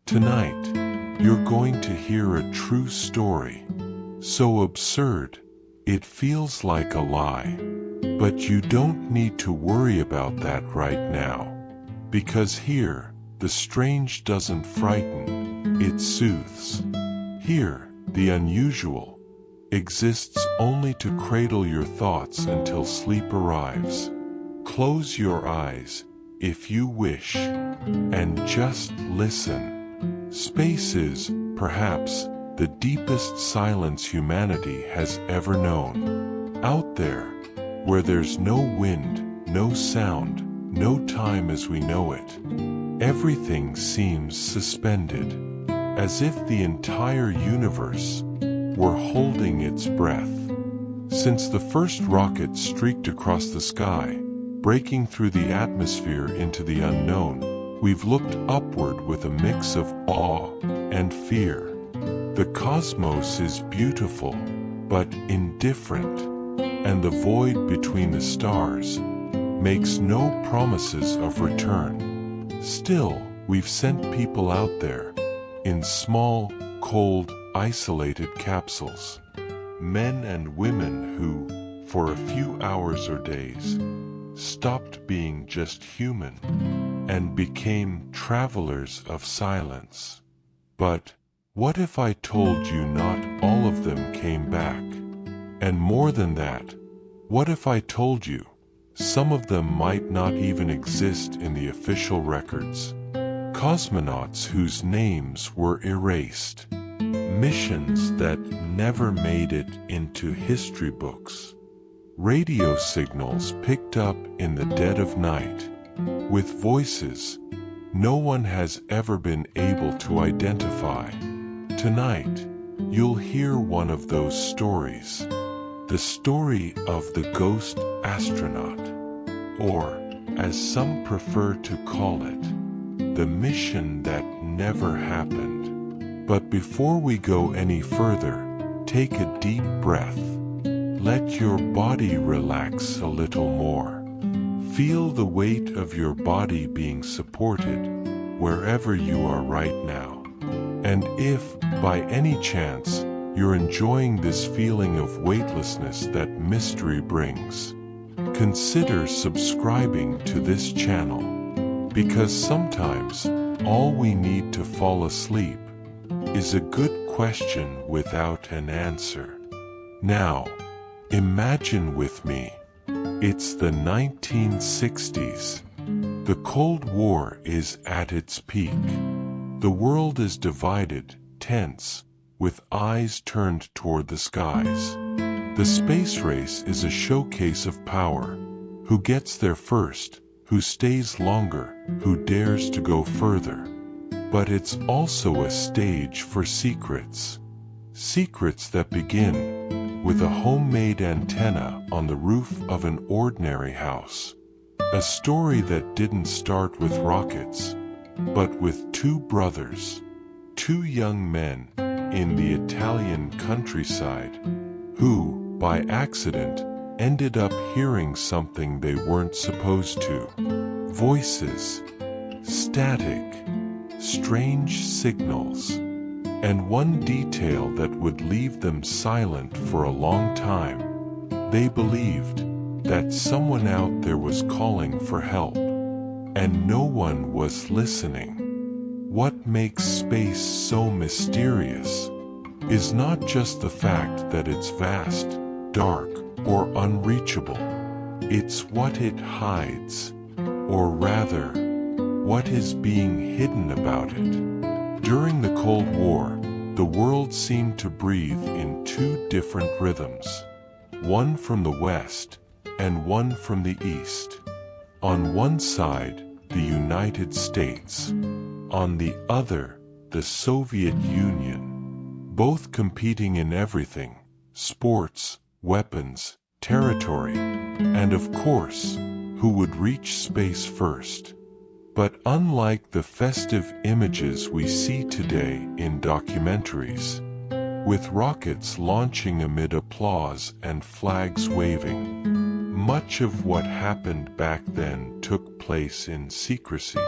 Tonight, you're going to hear a true story, so absurd, it feels like a lie. But you don't need to worry about that right now, because here, the strange doesn't frighten, it soothes. Here, the unusual exists only to cradle your thoughts until sleep arrives. Close your eyes, if you wish, and just listen. Space is, perhaps, the deepest silence humanity has ever known. Out there, where there's no wind, no sound, no time as we know it, everything seems suspended, as if the entire universe were holding its breath. Since the first rocket streaked across the sky, breaking through the atmosphere into the unknown, we've looked upward with a mix of awe and fear. The cosmos is beautiful, but indifferent, and the void between the stars makes no promises of return. Still, we've sent people out there, in small, cold, isolated capsules. Men and women who, for a few hours or days, stopped being just human and became travelers of silence. But what if I told you not all of them came back? And more than that, what if I told you some of them might not even exist in the official records? Cosmonauts whose names were erased. Missions that never made it into history books. Radio signals picked up in the dead of night, with voices no one has ever been able to identify. Tonight, you'll hear one of those stories. The story of the ghost astronaut, or, as some prefer to call it, the mission that never happened. But before we go any further, take a deep breath. Let your body relax a little more. Feel the weight of your body being supported wherever you are right now. And if, by any chance, you're enjoying this feeling of weightlessness that mystery brings, consider subscribing to this channel. Because sometimes, all we need to fall asleep is a good question without an answer. Now, imagine with me, it's the 1960s. The Cold War is at its peak. The world is divided, tense, with eyes turned toward the skies. The space race is a showcase of power. Who gets there first, who stays longer, who dares to go further. But it's also a stage for secrets. Secrets that begin with a homemade antenna on the roof of an ordinary house. A story that didn't start with rockets, but with two brothers, two young men in the Italian countryside, who, by accident, ended up hearing something they weren't supposed to. Voices, static, strange signals, and one detail that would leave them silent for a long time. They believed that someone out there was calling for help, and no one was listening. What makes space so mysterious is not just the fact that it's vast, dark, or unreachable. It's what it hides, or rather, what is being hidden about it. During the Cold War, the world seemed to breathe in two different rhythms, one from the West and one from the East. On one side, the United States. On the other, the Soviet Union. Both competing in everything: sports, weapons, territory, and of course, who would reach space first. But unlike the festive images we see today in documentaries, with rockets launching amid applause and flags waving, much of what happened back then took place in secrecy.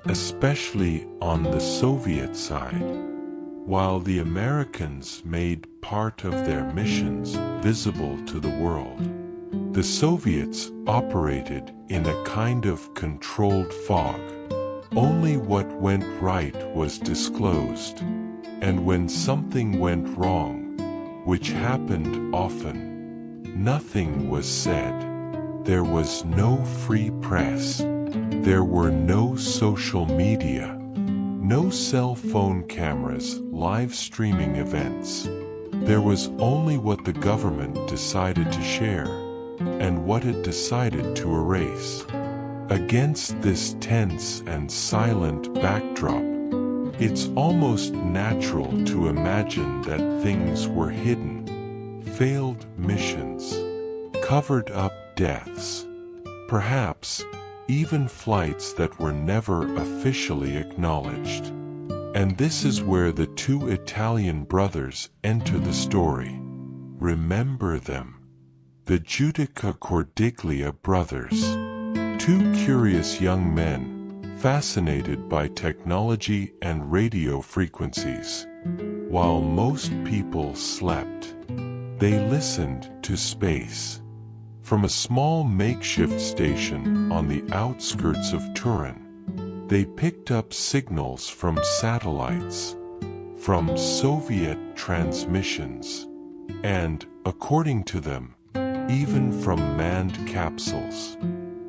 especially on the Soviet side. While the Americans made part of their missions visible to the world, the Soviets operated in a kind of controlled fog. Only what went right was disclosed, and when something went wrong, which happened often, nothing was said. There was no free press. There were no social media, no cell phone cameras live streaming events. There was only what the government decided to share, and what it decided to erase. Against this tense and silent backdrop, it's almost natural to imagine that things were hidden, failed missions, covered up deaths, perhaps even flights that were never officially acknowledged. And this is where the two Italian brothers enter the story. Remember them. The Giudica Cordiglia brothers. Two curious young men, fascinated by technology and radio frequencies. While most people slept, they listened to space. From a small makeshift station on the outskirts of Turin, they picked up signals from satellites, from Soviet transmissions, and, according to them, even from manned capsules.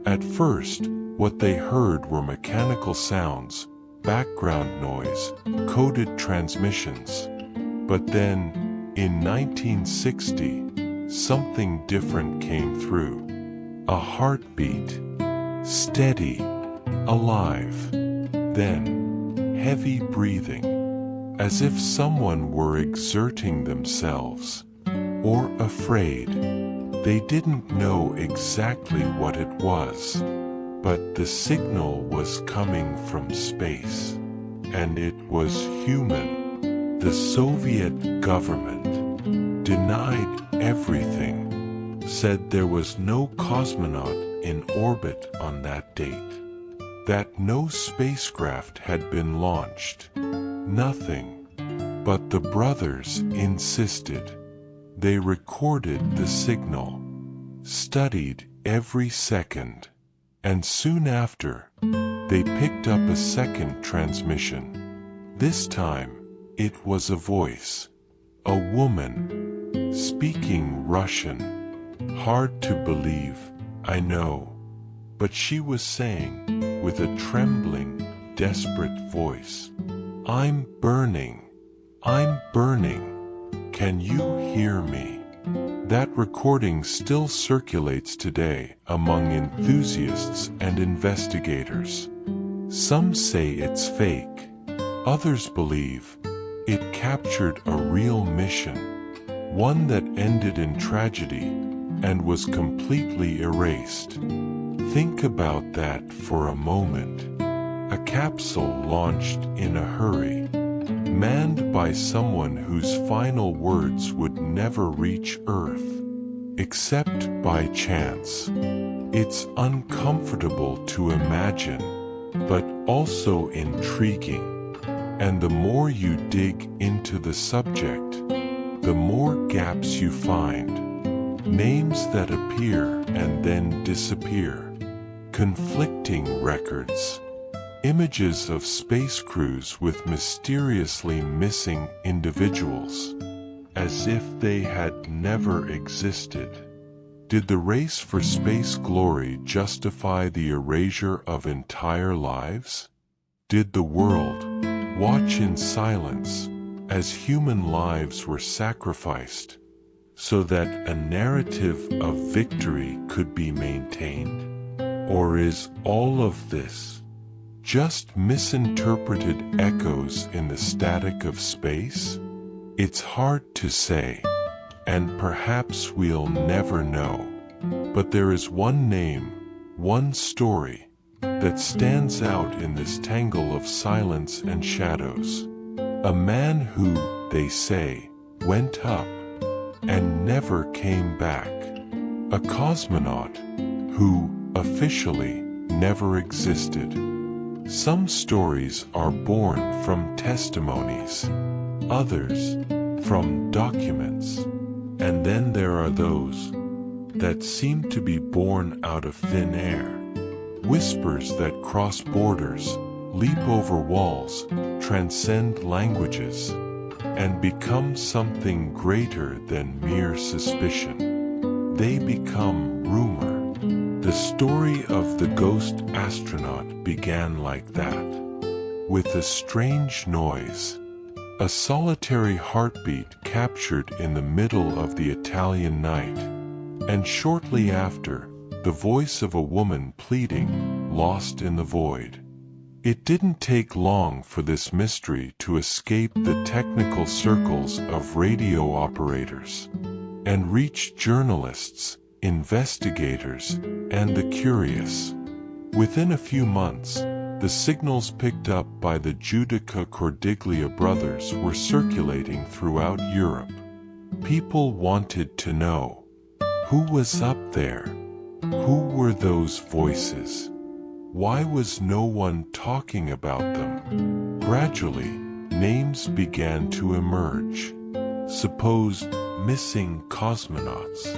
At first, what they heard were mechanical sounds, background noise, coded transmissions. But then, in 1960, something different came through. A heartbeat. Steady. Alive. Then, heavy breathing. As if someone were exerting themselves. Or afraid. They didn't know exactly what it was. But the signal was coming from space. And it was human. The Soviet government denied everything, said there was no cosmonaut in orbit on that date, that no spacecraft had been launched, nothing. But the brothers insisted. They recorded the signal, studied every second. And soon after, they picked up a second transmission. This time, it was a voice. A woman, speaking Russian. Hard to believe, I know. But she was saying, with a trembling, desperate voice, I'm burning. I'm burning. Can you hear me? That recording still circulates today among enthusiasts and investigators. Some say it's fake. Others believe it captured a real mission, one that ended in tragedy and was completely erased. Think about that for a moment. A capsule launched in a hurry, manned by someone whose final words would never reach Earth, except by chance. It's uncomfortable to imagine, but also intriguing. And the more you dig into the subject, the more gaps you find. Names that appear and then disappear. Conflicting records. Images of space crews with mysteriously missing individuals, as if they had never existed. Did the race for space glory justify the erasure of entire lives? Did the world watch in silence as human lives were sacrificed so that a narrative of victory could be maintained? Or is all of this just misinterpreted echoes in the static of space? It's hard to say, and perhaps we'll never know. But there is one name, one story, that stands out in this tangle of silence and shadows. A man who, they say, went up and never came back. A cosmonaut who, officially, never existed. Some stories are born from testimonies, others from documents, and then there are those that seem to be born out of thin air. Whispers that cross borders, leap over walls, transcend languages, and become something greater than mere suspicion. They become rumor. The story of the ghost astronaut began like that, with a strange noise, a solitary heartbeat captured in the middle of the Italian night, and shortly after, the voice of a woman pleading, lost in the void. It didn't take long for this mystery to escape the technical circles of radio operators and reach journalists, investigators, and the curious. Within a few months, the signals picked up by the Giudica Cordiglia brothers were circulating throughout Europe. People wanted to know, who was up there? Who were those voices? Why was no one talking about them? Gradually, names began to emerge. Supposed missing cosmonauts.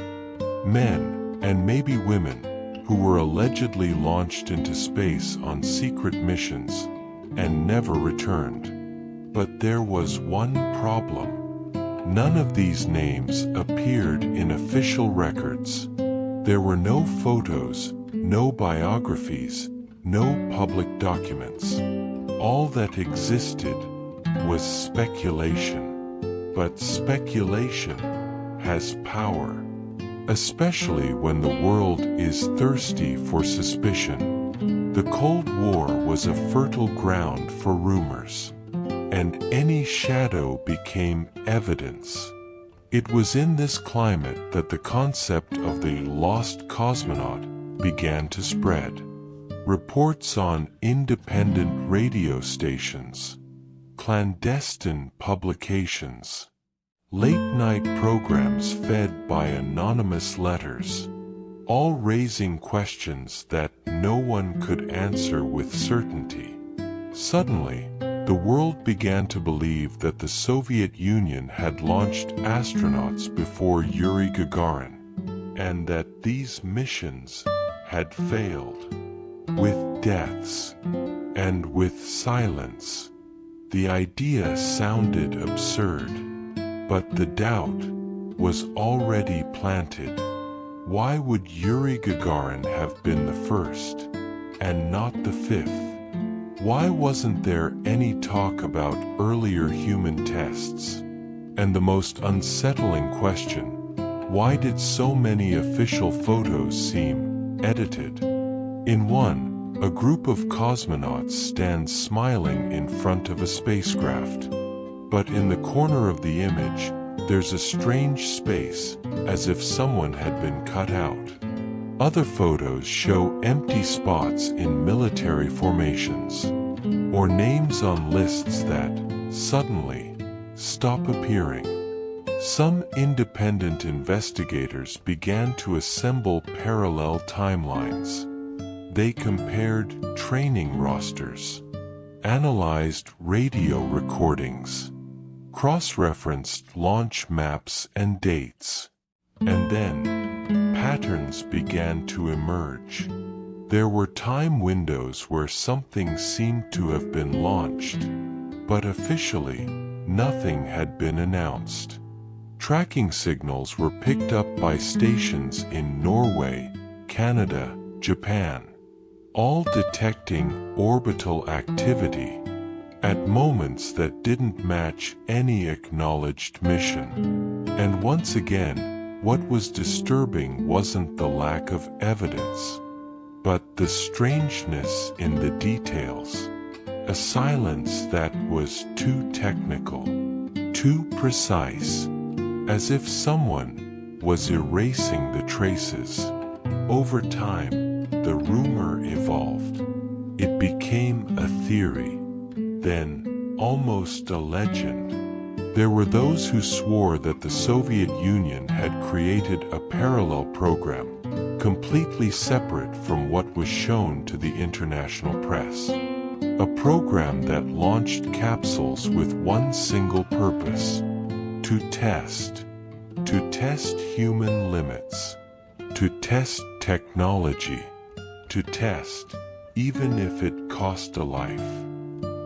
Men, and maybe women, who were allegedly launched into space on secret missions and never returned. But there was one problem. None of these names appeared in official records. There were no photos, no biographies, no public documents. All that existed was speculation. But speculation has power, especially when the world is thirsty for suspicion. The Cold War was a fertile ground for rumors, and any shadow became evidence. It was in this climate that the concept of the lost cosmonaut began to spread. Reports on independent radio stations, clandestine publications, late-night programs fed by anonymous letters, all raising questions that no one could answer with certainty. Suddenly, the world began to believe that the Soviet Union had launched astronauts before Yuri Gagarin, and that these missions had failed. With deaths, and with silence, the idea sounded absurd. But the doubt was already planted. Why would Yuri Gagarin have been the first, and not the fifth? Why wasn't there any talk about earlier human tests? And the most unsettling question, why did so many official photos seem edited? In one, a group of cosmonauts stands smiling in front of a spacecraft. But in the corner of the image, there's a strange space, as if someone had been cut out. Other photos show empty spots in military formations, or names on lists that, suddenly, stop appearing. Some independent investigators began to assemble parallel timelines. They compared training rosters, analyzed radio recordings, cross-referenced launch maps and dates, and then patterns began to emerge. There were time windows where something seemed to have been launched, but officially, nothing had been announced. Tracking signals were picked up by stations in Norway, Canada, Japan, all detecting orbital activity at moments that didn't match any acknowledged mission. And once again, what was disturbing wasn't the lack of evidence, but the strangeness in the details. A silence that was too technical, too precise, as if someone was erasing the traces. Over time, the rumor evolved. It became a theory, then almost a legend. There were those who swore that the Soviet Union had created a parallel program, completely separate from what was shown to the international press. A program that launched capsules with one single purpose: to test. To test human limits. To test technology. To test, even if it cost a life.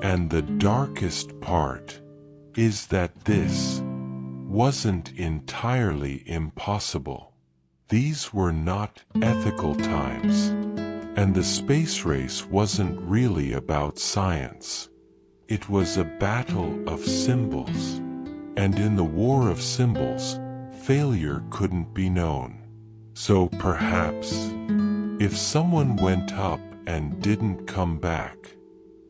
And the darkest part is that this wasn't entirely impossible. These were not ethical times, and the space race wasn't really about science. It was a battle of symbols, and in the war of symbols, failure couldn't be known. So perhaps, if someone went up and didn't come back,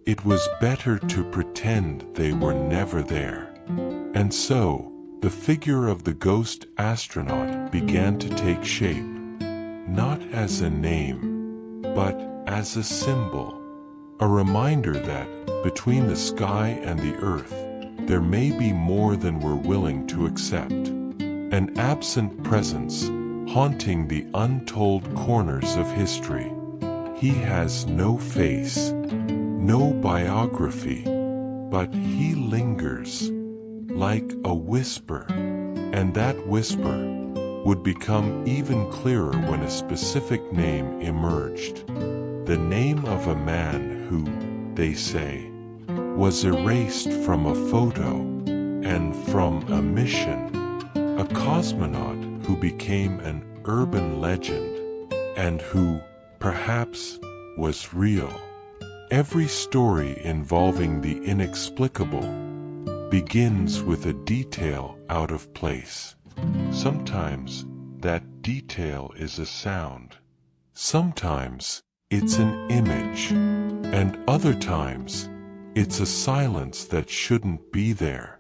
it was better to pretend they were never there. And so, the figure of the ghost astronaut began to take shape, not as a name, but as a symbol, a reminder that, between the sky and the earth, there may be more than we're willing to accept. An absent presence, haunting the untold corners of history. He has no face, no biography, but he lingers, like a whisper, and that whisper would become even clearer when a specific name emerged. The name of a man who, they say, was erased from a photo and from a mission. A cosmonaut who became an urban legend and who, perhaps, was real. Every story involving the inexplicable begins with a detail out of place. Sometimes that detail is a sound. Sometimes it's an image. And other times it's a silence that shouldn't be there.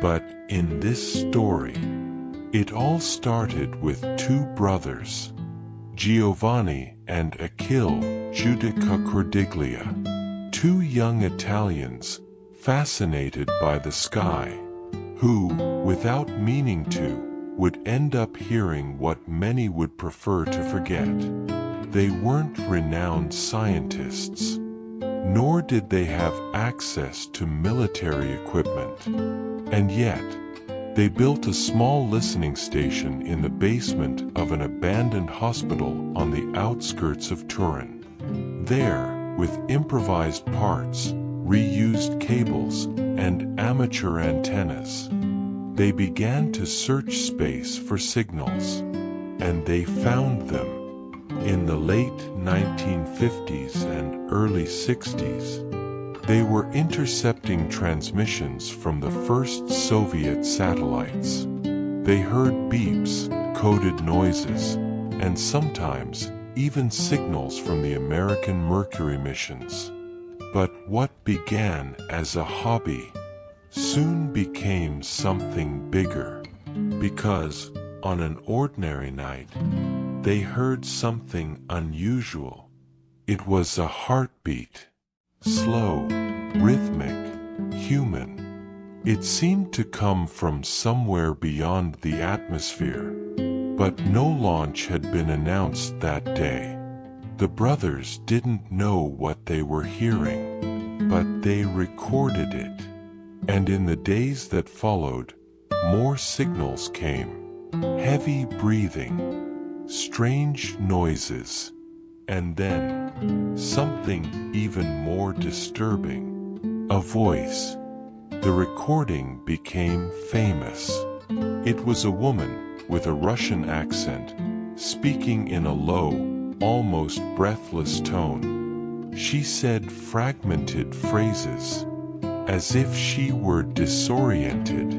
But in this story, it all started with two brothers, Giovanni and Achille Giudica Cordiglia, two young Italians fascinated by the sky, who, without meaning to, would end up hearing what many would prefer to forget. They weren't renowned scientists, nor did they have access to military equipment, and yet, they built a small listening station in the basement of an abandoned hospital on the outskirts of Turin. There, with improvised parts, reused cables, and amateur antennas, they began to search space for signals, and they found them. In the late 1950s and early 60s, they were intercepting transmissions from the first Soviet satellites. They heard beeps, coded noises, and sometimes even signals from the American Mercury missions. But what began as a hobby soon became something bigger, because on an ordinary night, they heard something unusual. It was a heartbeat. Slow, rhythmic, human. It seemed to come from somewhere beyond the atmosphere, but no launch had been announced that day. The brothers didn't know what they were hearing, but they recorded it. And in the days that followed, more signals came. Heavy breathing, strange noises, and then something even more disturbing. A voice. The recording became famous. It was a woman with a Russian accent, speaking in a low, almost breathless tone. She said fragmented phrases, as if she were disoriented,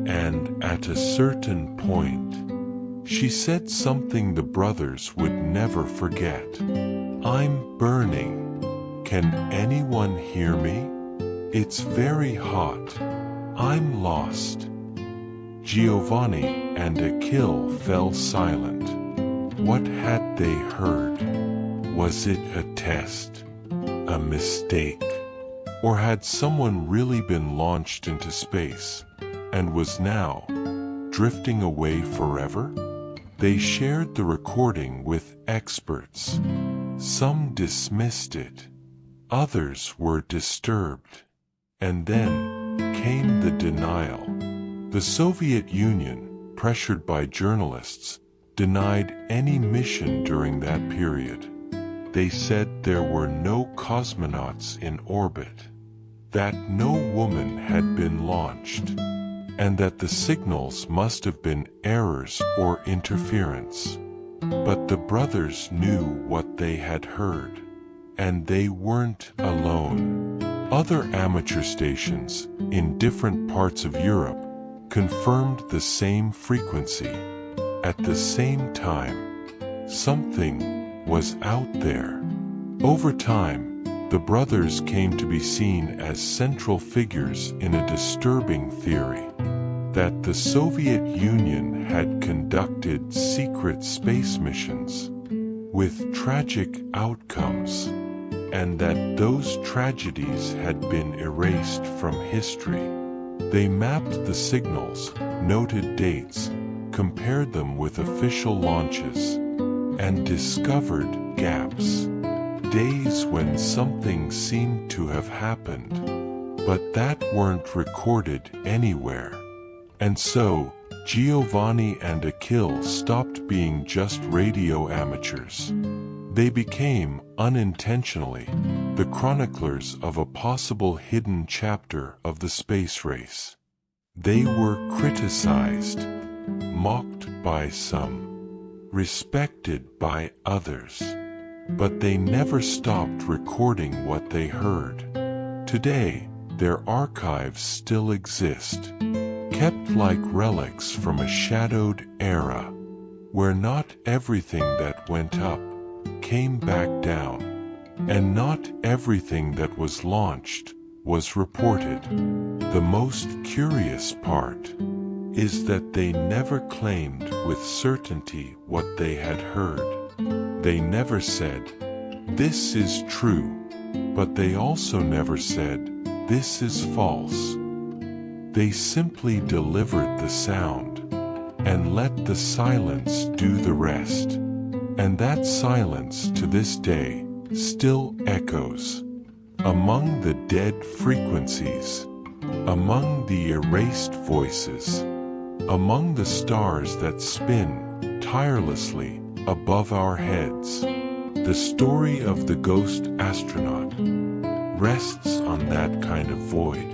and at a certain point, she said something the brothers would never forget. "I'm burning. Can anyone hear me? It's very hot. I'm lost." Giovanni and Achille fell silent. What had they heard? Was it a test? A mistake? Or had someone really been launched into space and was now drifting away forever? They shared the recording with experts. Some dismissed it. Others were disturbed. And then came the denial. The Soviet Union, pressured by journalists, denied any mission during that period. They said there were no cosmonauts in orbit, that no woman had been launched, and that the signals must have been errors or interference. But the brothers knew what they had heard, and they weren't alone. Other amateur stations in different parts of Europe confirmed the same frequency. At the same time, something was out there. Over time, the brothers came to be seen as central figures in a disturbing theory that the Soviet Union had conducted secret space missions with tragic outcomes, and that those tragedies had been erased from history. They mapped the signals, noted dates, compared them with official launches, and discovered gaps. Days when something seemed to have happened, but that weren't recorded anywhere. And so, Giovanni and Achille stopped being just radio amateurs. They became, unintentionally, the chroniclers of a possible hidden chapter of the space race. They were criticized, mocked by some, respected by others, but they never stopped recording what they heard. Today, their archives still exist, kept like relics from a shadowed era, where not everything that went up came back down, and not everything that was launched was reported. The most curious part is that they never claimed with certainty what they had heard. They never said, "This is true," but they also never said, "This is false." They simply delivered the sound and let the silence do the rest. And that silence to this day still echoes among the dead frequencies, among the erased voices, among the stars that spin tirelessly above our heads. The story of the ghost astronaut rests on that kind of void.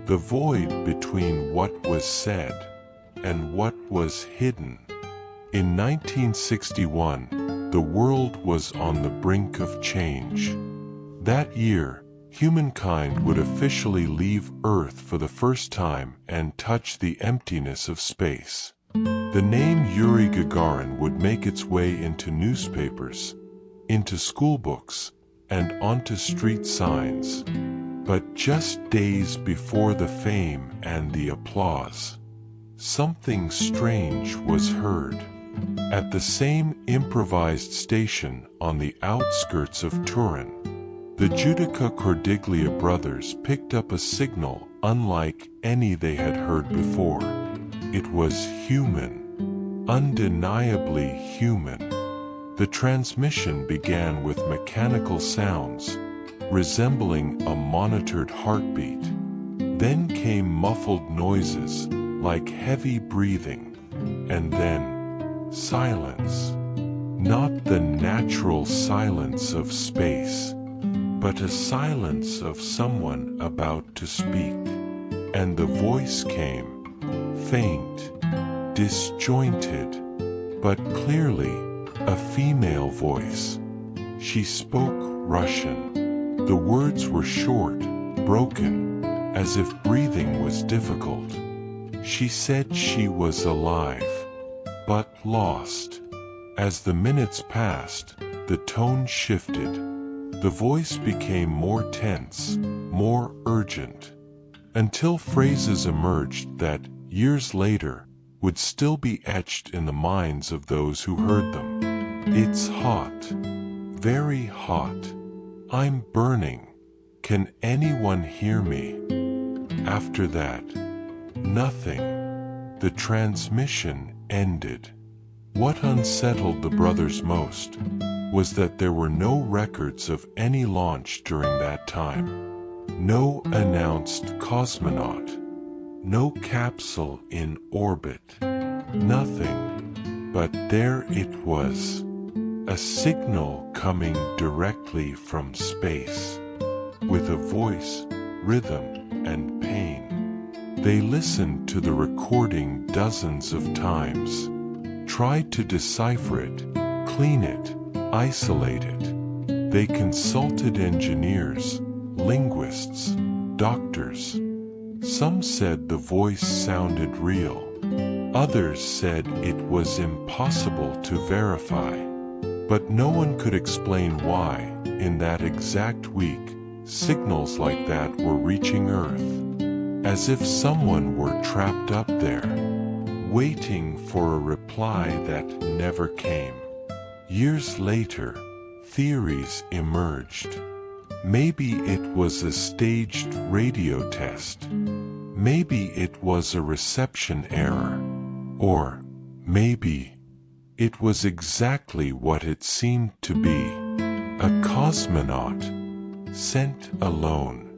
The void between what was said and what was hidden. In 1961, the world was on the brink of change. That year, humankind would officially leave Earth for the first time and touch the emptiness of space. The name Yuri Gagarin would make its way into newspapers, into schoolbooks, and onto street signs. But just days before the fame and the applause, something strange was heard. At the same improvised station on the outskirts of Turin, the Giudica Cordiglia brothers picked up a signal unlike any they had heard before. It was human, undeniably human. The transmission began with mechanical sounds, resembling a monitored heartbeat. Then came muffled noises, like heavy breathing, and then silence. Not the natural silence of space, but a silence of someone about to speak. And the voice came, faint, disjointed, but clearly a female voice. She spoke Russian. The words were short, broken, as if breathing was difficult. She said she was alive, but lost. As the minutes passed, the tone shifted. The voice became more tense, more urgent, until phrases emerged that, years later, would still be etched in the minds of those who heard them. It's hot, very hot. I'm burning. Can anyone hear me? After that, nothing. The transmission ended. What unsettled the brothers most was that there were no records of any launch during that time. No announced cosmonaut, no capsule in orbit, nothing. But there it was, a signal coming directly from space, with a voice, rhythm, and pain. They listened to the recording dozens of times, tried to decipher it, clean it, isolate it. They consulted engineers, linguists, doctors. Some said the voice sounded real. Others said it was impossible to verify. But no one could explain why, in that exact week, signals like that were reaching Earth. As if someone were trapped up there, waiting for a reply that never came. Years later, theories emerged. Maybe it was a staged radio test. Maybe it was a reception error. Or maybe it was exactly what it seemed to be. A cosmonaut, sent alone,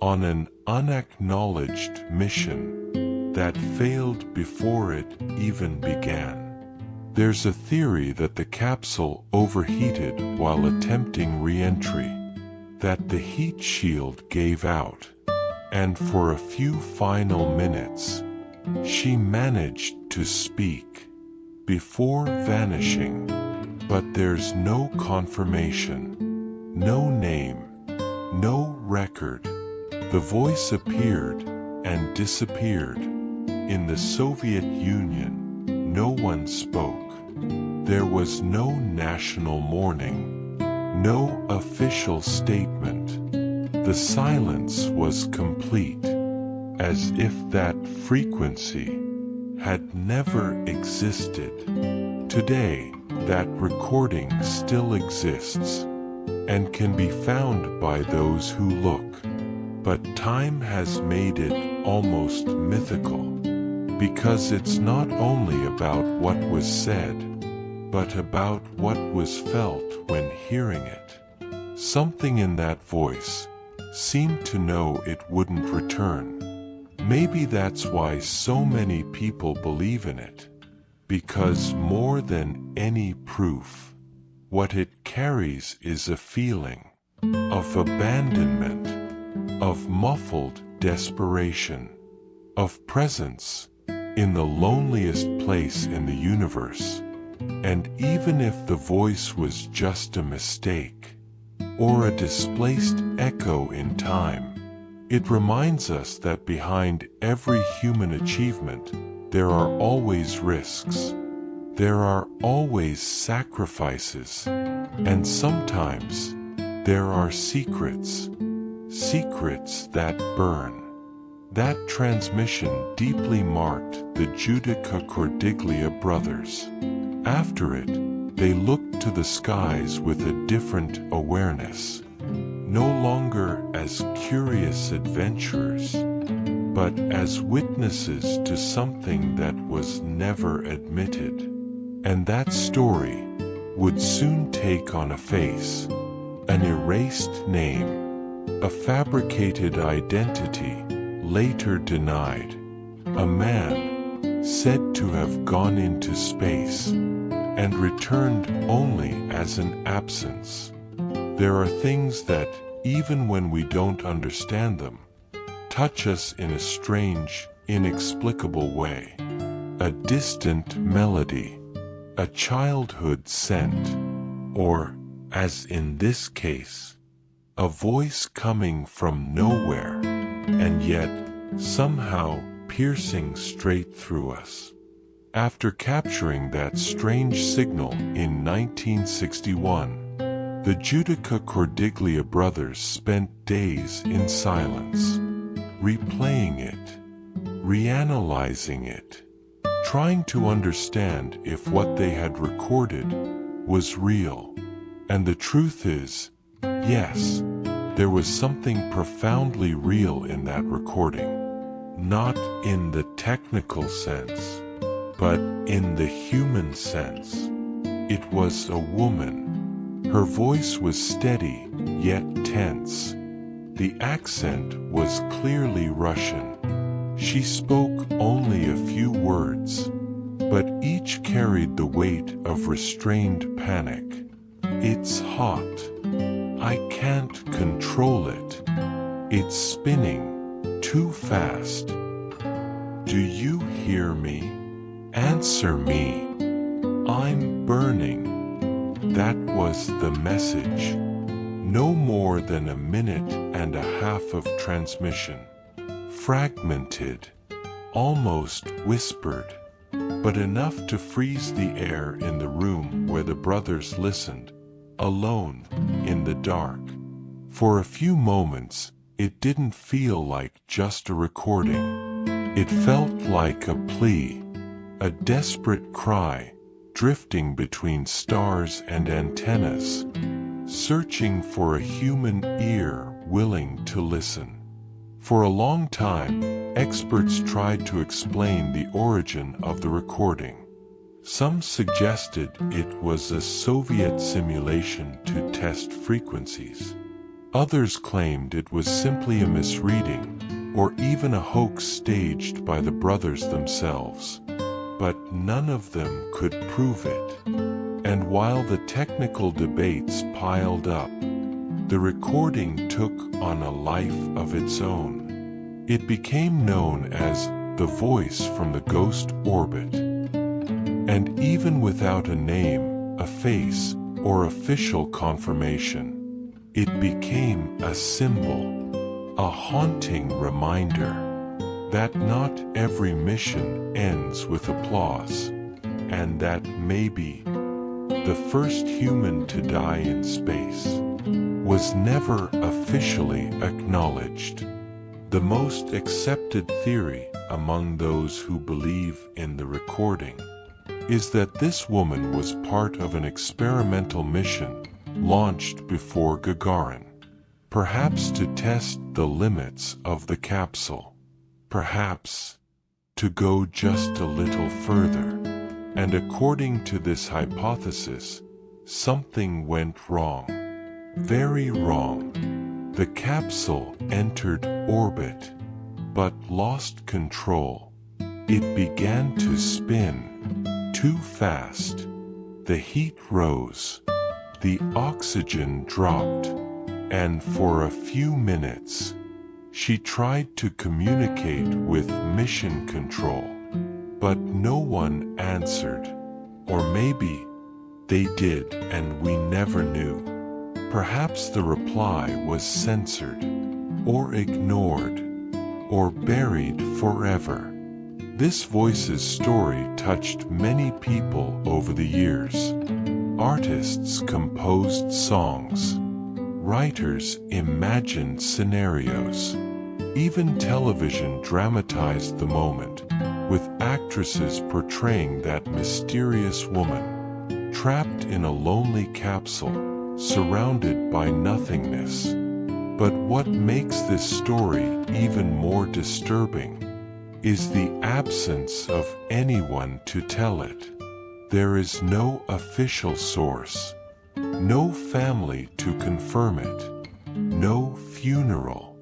on an unacknowledged mission that failed before it even began. There's a theory that the capsule overheated while attempting re-entry, that the heat shield gave out, and for a few final minutes, she managed to speak before vanishing. But there's no confirmation, no name, no record. The voice appeared and disappeared. In the Soviet Union, no one spoke. There was no national mourning, no official statement. The silence was complete, as if that frequency had never existed. Today, that recording still exists, and can be found by those who look. But time has made it almost mythical, because it's not only about what was said, but about what was felt when hearing it. Something in that voice seemed to know it wouldn't return. Maybe that's why so many people believe in it, because more than any proof, what it carries is a feeling of abandonment, of muffled desperation, of presence in the loneliest place in the universe. And even if the voice was just a mistake, or a displaced echo in time, it reminds us that behind every human achievement, there are always risks. There are always sacrifices. And sometimes, there are secrets. Secrets that burn. That transmission deeply marked the Giudica Cordiglia brothers. After it, they looked to the skies with a different awareness. No longer as curious adventurers, but as witnesses to something that was never admitted. And that story would soon take on a face, an erased name, a fabricated identity, later denied. A man said to have gone into space and returned only as an absence. There are things that, even when we don't understand them, touch us in a strange, inexplicable way. A distant melody, a childhood scent, or, as in this case, a voice coming from nowhere, and yet somehow piercing straight through us. After capturing that strange signal in 1961, the Giudica Cordiglia brothers spent days in silence, replaying it, reanalyzing it, trying to understand if what they had recorded was real. And the truth is, yes, there was something profoundly real in that recording. Not in the technical sense, but in the human sense. It was a woman, Her voice was steady, yet tense. The accent was clearly Russian. She spoke only a few words, but each carried the weight of restrained panic. It's hot. I can't control it. It's spinning too fast. Do you hear me? Answer me. I'm burning. That was the message. No more than a minute and a half of transmission. Fragmented, almost whispered, but enough to freeze the air in the room where the brothers listened, alone, in the dark. For a few moments, it didn't feel like just a recording. It felt like a plea, a desperate cry, drifting between stars and antennas, searching for a human ear willing to listen. For a long time, experts tried to explain the origin of the recording. Some suggested it was a Soviet simulation to test frequencies. Others claimed it was simply a misreading, or even a hoax staged by the brothers themselves. But none of them could prove it. And while the technical debates piled up, the recording took on a life of its own. It became known as the voice from the ghost orbit. And even without a name, a face, or official confirmation, it became a symbol, a haunting reminder that not every mission ends with applause, and that maybe the first human to die in space was never officially acknowledged. The most accepted theory among those who believe in the recording is that this woman was part of an experimental mission launched before Gagarin, perhaps to test the limits of the capsule, perhaps to go just a little further. And according to this hypothesis, something went wrong. Very wrong. The capsule entered orbit, but lost control. It began to spin too fast. The heat rose. The oxygen dropped. And for a few minutes, she tried to communicate with mission control. But no one answered. Or maybe they did and we never knew. Perhaps the reply was censored, or ignored, or buried forever. This voice's story touched many people over the years. Artists composed songs. Writers imagined scenarios. Even television dramatized the moment, with actresses portraying that mysterious woman, trapped in a lonely capsule, surrounded by nothingness. But what makes this story even more disturbing is the absence of anyone to tell it. There is no official source, no family to confirm it, no funeral.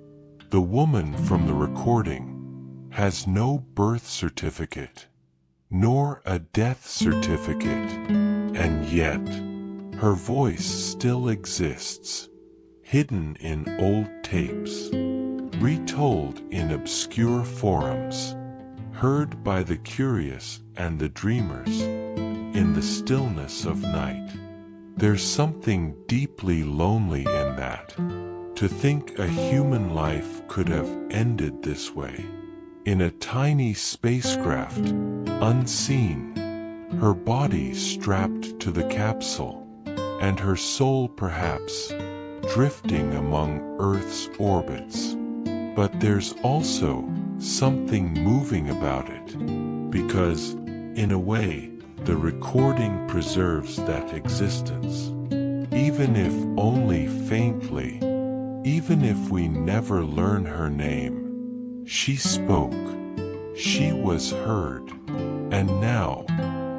The woman from the recording has no birth certificate, nor a death certificate, and yet her voice still exists, hidden in old tapes, retold in obscure forums, heard by the curious and the dreamers in the stillness of night. There's something deeply lonely in that, to think a human life could have ended this way, in a tiny spacecraft, unseen, her body strapped to the capsule, and her soul perhaps drifting among Earth's orbits. But there's also something moving about it, because, in a way, the recording preserves that existence. Even if only faintly, even if we never learn her name, she spoke, she was heard, and now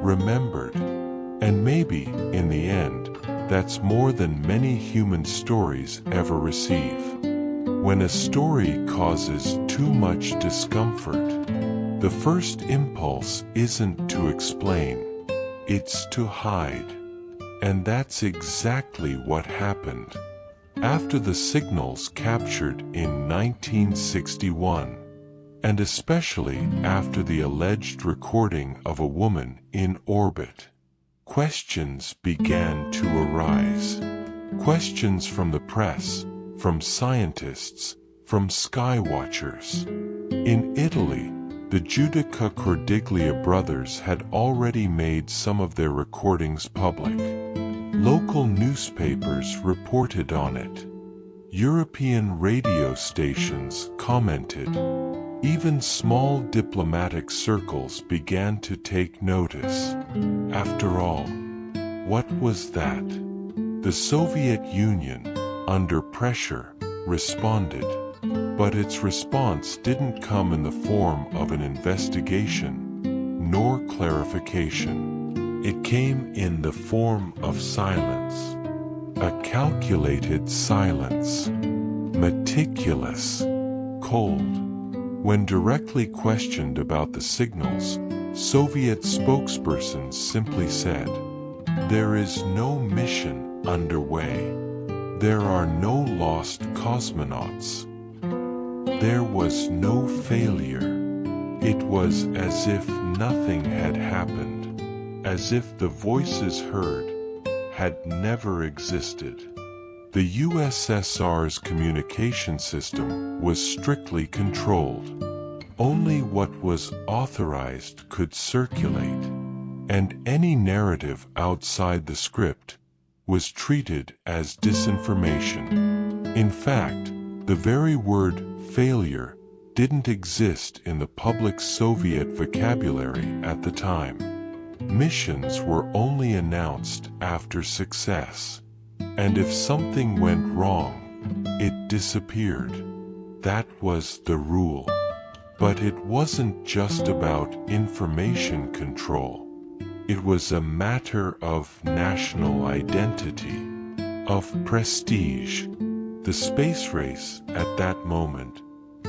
remembered, and maybe, in the end, That's more than many human stories ever receive. When a story causes too much discomfort, the first impulse isn't to explain, it's to hide. And that's exactly what happened. After the signals captured in 1961, and especially after the alleged recording of a woman in orbit, questions began to arise. Questions from the press, from scientists, from skywatchers. In Italy, the Giudica Cordiglia brothers had already made some of their recordings public. Local newspapers reported on it. European radio stations commented. Even small diplomatic circles began to take notice. After all, what was that? The Soviet Union, under pressure, responded. But its response didn't come in the form of an investigation, nor clarification. It came in the form of silence. A calculated silence. Meticulous. Cold. When directly questioned about the signals, Soviet spokespersons simply said, "There is no mission underway. There are no lost cosmonauts. There was no failure." It was as if nothing had happened, as if the voices heard had never existed. The USSR's communication system was strictly controlled. Only what was authorized could circulate, and any narrative outside the script was treated as disinformation. In fact, the very word failure didn't exist in the public Soviet vocabulary at the time. Missions were only announced after success. And if something went wrong, it disappeared. That was the rule. But it wasn't just about information control. It was a matter of national identity, of prestige. The space race at that moment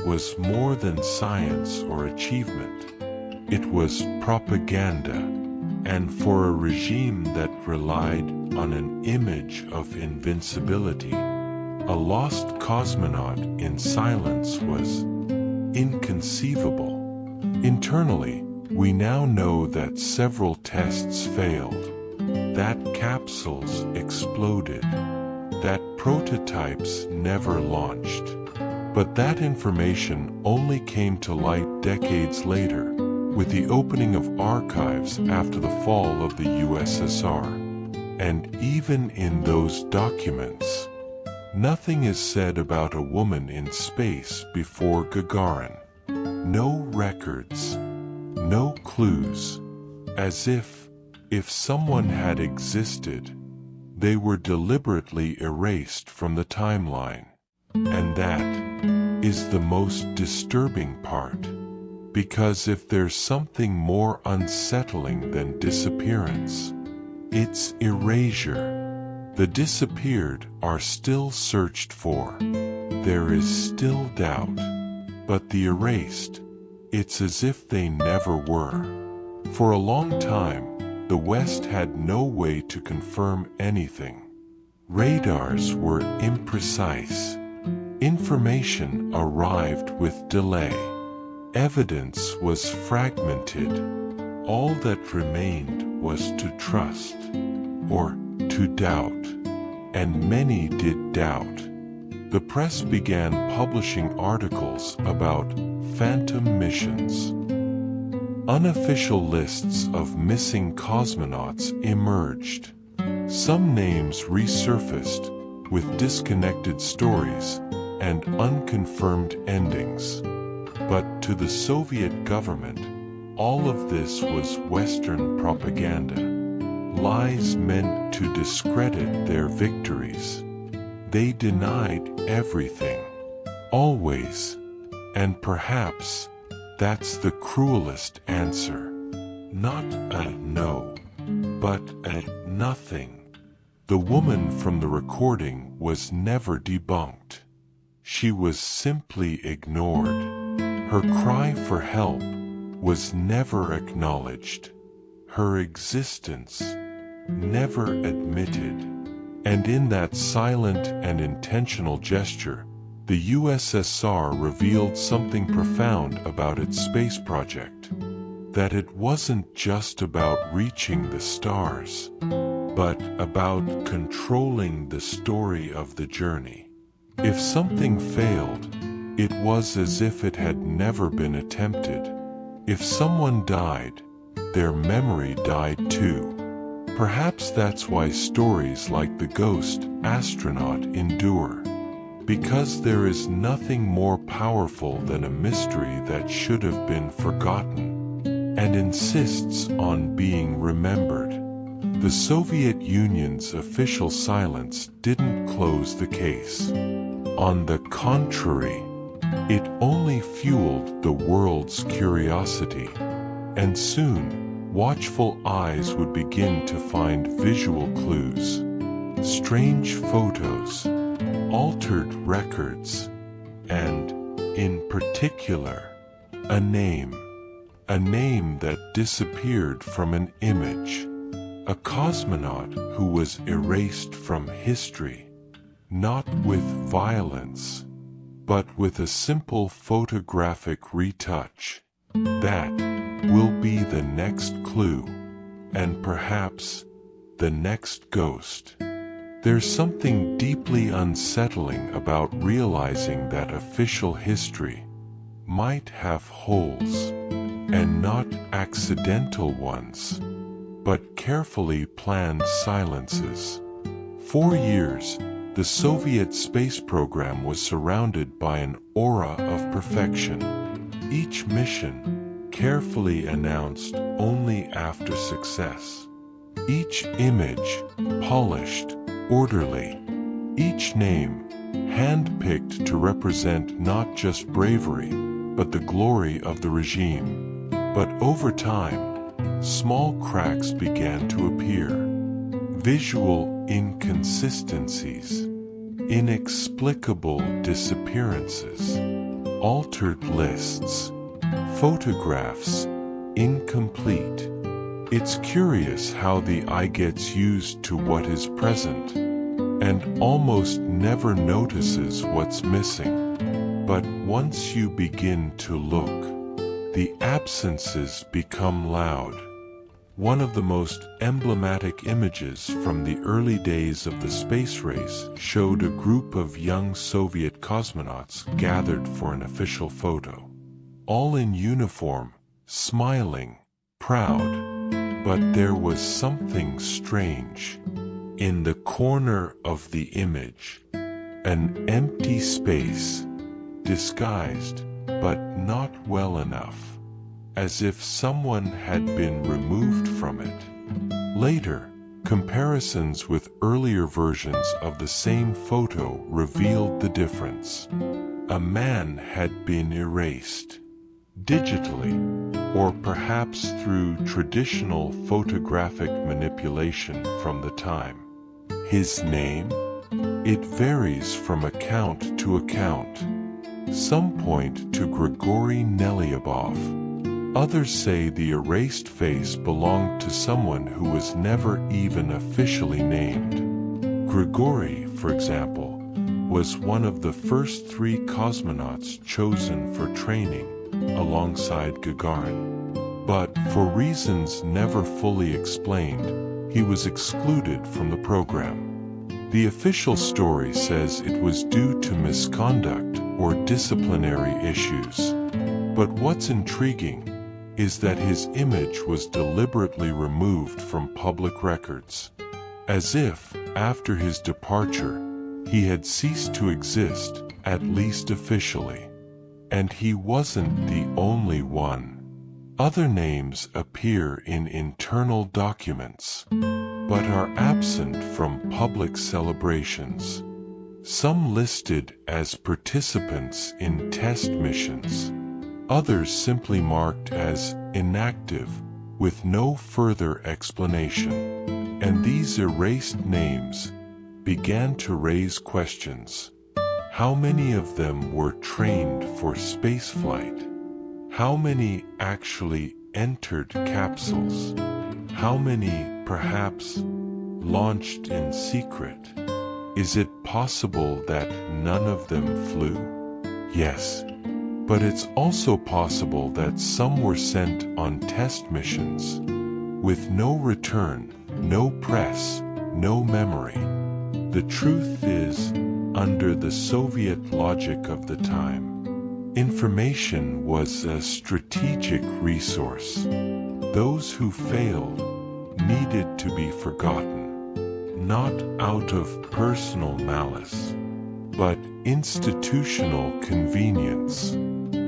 was more than science or achievement. It was propaganda, and for a regime that relied on an image of invincibility, a lost cosmonaut in silence was inconceivable. Internally, we now know that several tests failed, that capsules exploded, that prototypes never launched. But that information only came to light decades later, with the opening of archives after the fall of the USSR. And even in those documents, nothing is said about a woman in space before Gagarin. No records, no clues, as if someone had existed, they were deliberately erased from the timeline. And that is the most disturbing part. Because if there's something more unsettling than disappearance, it's erasure. The disappeared are still searched for. There is still doubt. But the erased, it's as if they never were. For a long time, the West had no way to confirm anything. Radars were imprecise. Information arrived with delay. Evidence was fragmented. All that remained was to trust, or to doubt. And many did doubt. The press began publishing articles about phantom missions. Unofficial lists of missing cosmonauts emerged. Some names resurfaced, with disconnected stories and unconfirmed endings. But to the Soviet government, all of this was Western propaganda. Lies meant to discredit their victories. They denied everything. Always. And perhaps that's the cruelest answer. Not a no, but a nothing. The woman from the recording was never debunked. She was simply ignored. Her cry for help was never acknowledged. Her existence never admitted. And in that silent and intentional gesture, the USSR revealed something profound about its space project. That it wasn't just about reaching the stars, but about controlling the story of the journey. If something failed, it was as if it had never been attempted. If someone died, their memory died too. Perhaps that's why stories like The Ghost Astronaut endure. Because there is nothing more powerful than a mystery that should have been forgotten, and insists on being remembered. The Soviet Union's official silence didn't close the case. On the contrary, it only fueled the world's curiosity. And soon, watchful eyes would begin to find visual clues, strange photos, altered records, and, in particular, a name that disappeared from an image, a cosmonaut who was erased from history, not with violence, but with a simple photographic retouch. That will be the next clue, and perhaps the next ghost. There's something deeply unsettling about realizing that official history might have holes, and not accidental ones, but carefully planned silences. For years, the Soviet space program was surrounded by an aura of perfection. Each mission carefully announced only after success. Each image polished, orderly. Each name hand-picked to represent not just bravery, but the glory of the regime. But over time, small cracks began to appear. Visual inconsistencies, inexplicable disappearances, altered lists, photographs incomplete. It's curious how the eye gets used to what is present, and almost never notices what's missing. But once you begin to look, the absences become loud. One of the most emblematic images from the early days of the space race showed a group of young Soviet cosmonauts gathered for an official photo. All in uniform, smiling, proud. But there was something strange. In the corner of the image, an empty space, disguised, but not well enough, as if someone had been removed from it. Later, comparisons with earlier versions of the same photo revealed the difference. A man had been erased, digitally, or perhaps through traditional photographic manipulation from the time. His name? It varies from account to account. Some point to Grigory Nelyabov. Others say the erased face belonged to someone who was never even officially named. Grigory, for example, was one of the first 3 cosmonauts chosen for training, alongside Gagarin. But, for reasons never fully explained, he was excluded from the program. The official story says it was due to misconduct or disciplinary issues. But what's intriguing is that his image was deliberately removed from public records. As if, after his departure, he had ceased to exist, at least officially. And he wasn't the only one. Other names appear in internal documents, but are absent from public celebrations. Some listed as participants in test missions, others simply marked as inactive, with no further explanation. And these erased names began to raise questions. How many of them were trained for spaceflight? How many actually entered capsules? How many, perhaps, launched in secret? Is it possible that none of them flew? Yes, but it's also possible that some were sent on test missions, with no return, no press, no memory. The truth is, under the Soviet logic of the time, information was a strategic resource. Those who failed needed to be forgotten, not out of personal malice, but institutional convenience,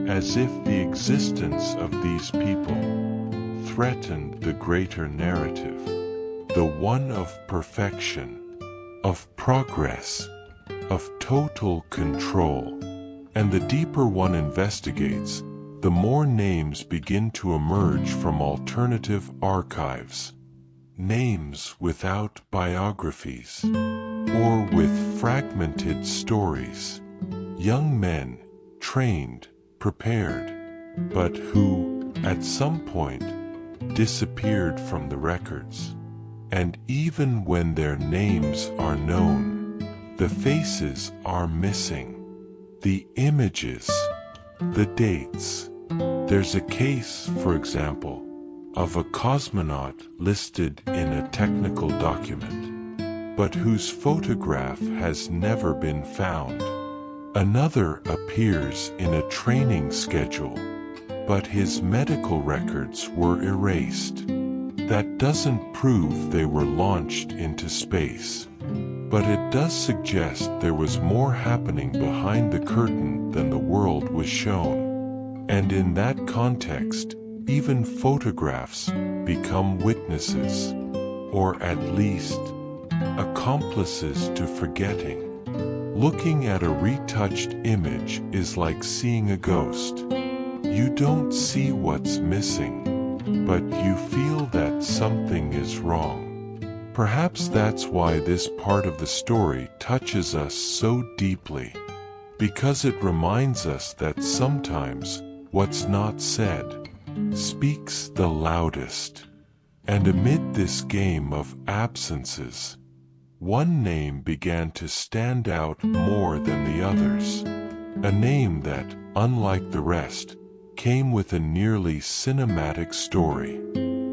as if the existence of these people threatened the greater narrative, the one of perfection, of progress, of total control. And the deeper one investigates, the more names begin to emerge from alternative archives. Names without biographies, or with fragmented stories. Young men, trained, prepared, but who, at some point, disappeared from the records. And even when their names are known, the faces are missing. The images, the dates. There's a case, for example, of a cosmonaut listed in a technical document, but whose photograph has never been found. Another appears in a training schedule, but his medical records were erased. That doesn't prove they were launched into space, but it does suggest there was more happening behind the curtain than the world was shown. And in that context, even photographs become witnesses, or at least accomplices to forgetting. Looking at a retouched image is like seeing a ghost. You don't see what's missing, but you feel that something is wrong. Perhaps that's why this part of the story touches us so deeply, because it reminds us that sometimes what's not said speaks the loudest. And amid this game of absences, one name began to stand out more than the others. A name that, unlike the rest, came with a nearly cinematic story.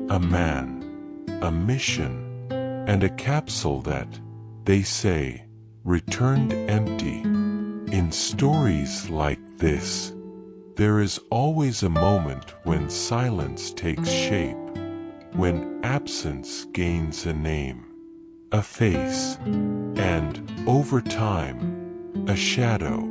A man, a mission, and a capsule that, they say, returned empty. In stories like this, there is always a moment when silence takes shape, when absence gains a name, a face, and, over time, a shadow.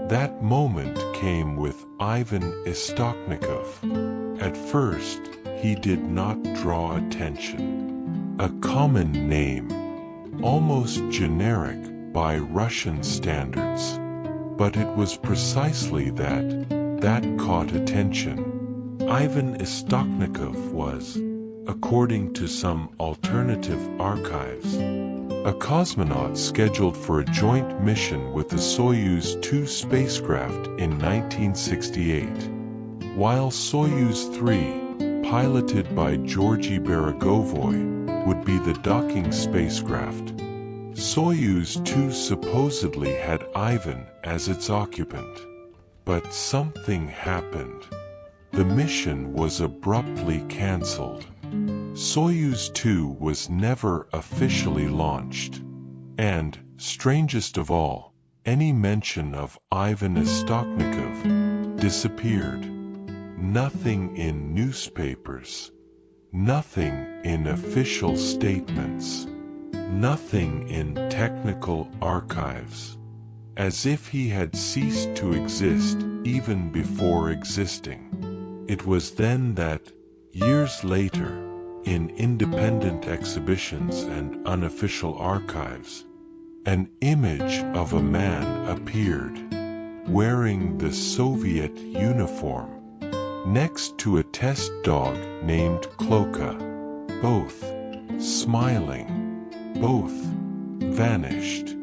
That moment came with Ivan Istoknikov. At first, he did not draw attention. A common name, almost generic by Russian standards. But it was precisely that caught attention. Ivan Istoknikov was, according to some alternative archives, a cosmonaut scheduled for a joint mission with the Soyuz 2 spacecraft in 1968. While Soyuz 3, piloted by Georgy Beregovoy, would be the docking spacecraft, Soyuz 2 supposedly had Ivan as its occupant. But something happened. The mission was abruptly cancelled. Soyuz 2 was never officially launched. And, strangest of all, any mention of Ivan Istoknikov disappeared. Nothing in newspapers. Nothing in official statements. Nothing in technical archives. As if he had ceased to exist even before existing. It was then that, years later, in independent exhibitions and unofficial archives, an image of a man appeared, wearing the Soviet uniform, next to a test dog named Kloka. Both, smiling. Both vanished.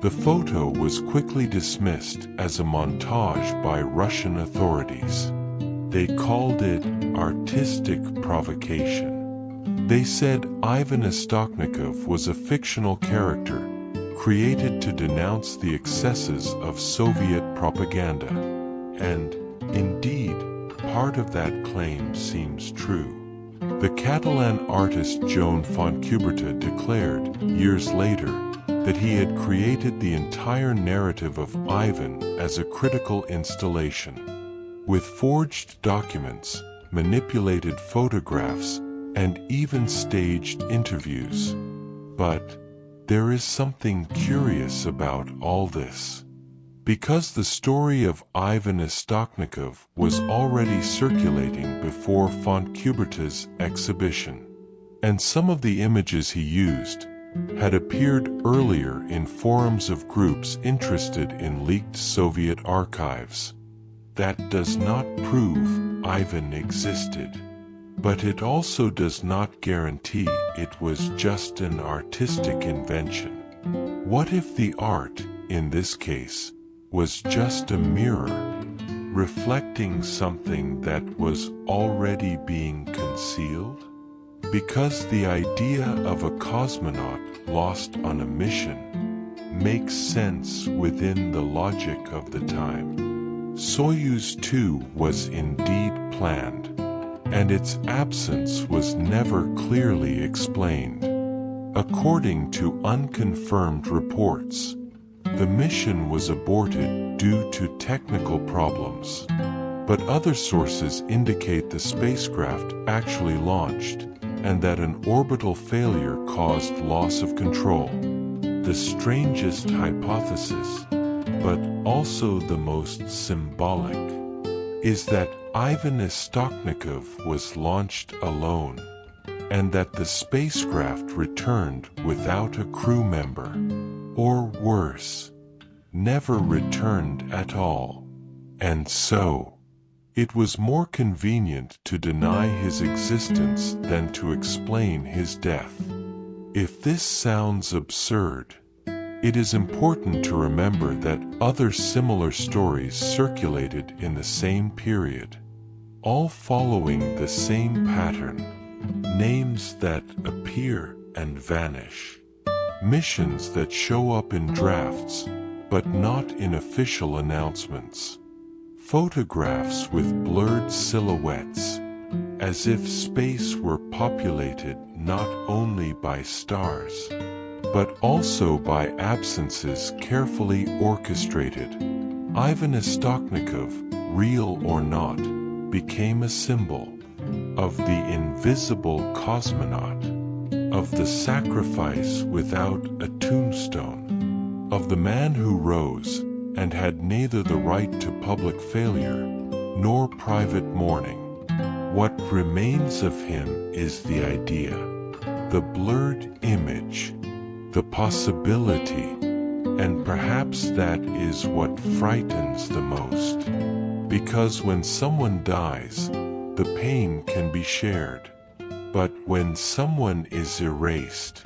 The photo was quickly dismissed as a montage by Russian authorities. They called it artistic provocation. They said Ivan Istoknikov was a fictional character created to denounce the excesses of Soviet propaganda. And, indeed, part of that claim seems true. The Catalan artist Joan Fontcuberta declared, years later, that he had created the entire narrative of Ivan as a critical installation, with forged documents, manipulated photographs, and even staged interviews. But there is something curious about all this. Because the story of Ivan Istoknikov was already circulating before Fontcuberta's exhibition, and some of the images he used had appeared earlier in forums of groups interested in leaked Soviet archives. That does not prove Ivan existed, but it also does not guarantee it was just an artistic invention. What if the art, in this case, was just a mirror, reflecting something that was already being concealed? Because the idea of a cosmonaut lost on a mission makes sense within the logic of the time. Soyuz 2 was indeed planned, and its absence was never clearly explained. According to unconfirmed reports, the mission was aborted due to technical problems, but other sources indicate the spacecraft actually launched, and that an orbital failure caused loss of control. The strangest hypothesis, but also the most symbolic, is that Ivan Istoknikov was launched alone, and that the spacecraft returned without a crew member, or worse, never returned at all. And so, it was more convenient to deny his existence than to explain his death. If this sounds absurd, it is important to remember that other similar stories circulated in the same period, all following the same pattern: names that appear and vanish, missions that show up in drafts but not in official announcements, photographs with blurred silhouettes, as if space were populated not only by stars, but also by absences carefully orchestrated. Ivan Istoknikov, real or not, became a symbol of the invisible cosmonaut, of the sacrifice without a tombstone, of the man who rose and had neither the right to public failure nor private mourning. What remains of him is the idea, the blurred image, the possibility, and perhaps that is what frightens the most. Because when someone dies, the pain can be shared. But when someone is erased,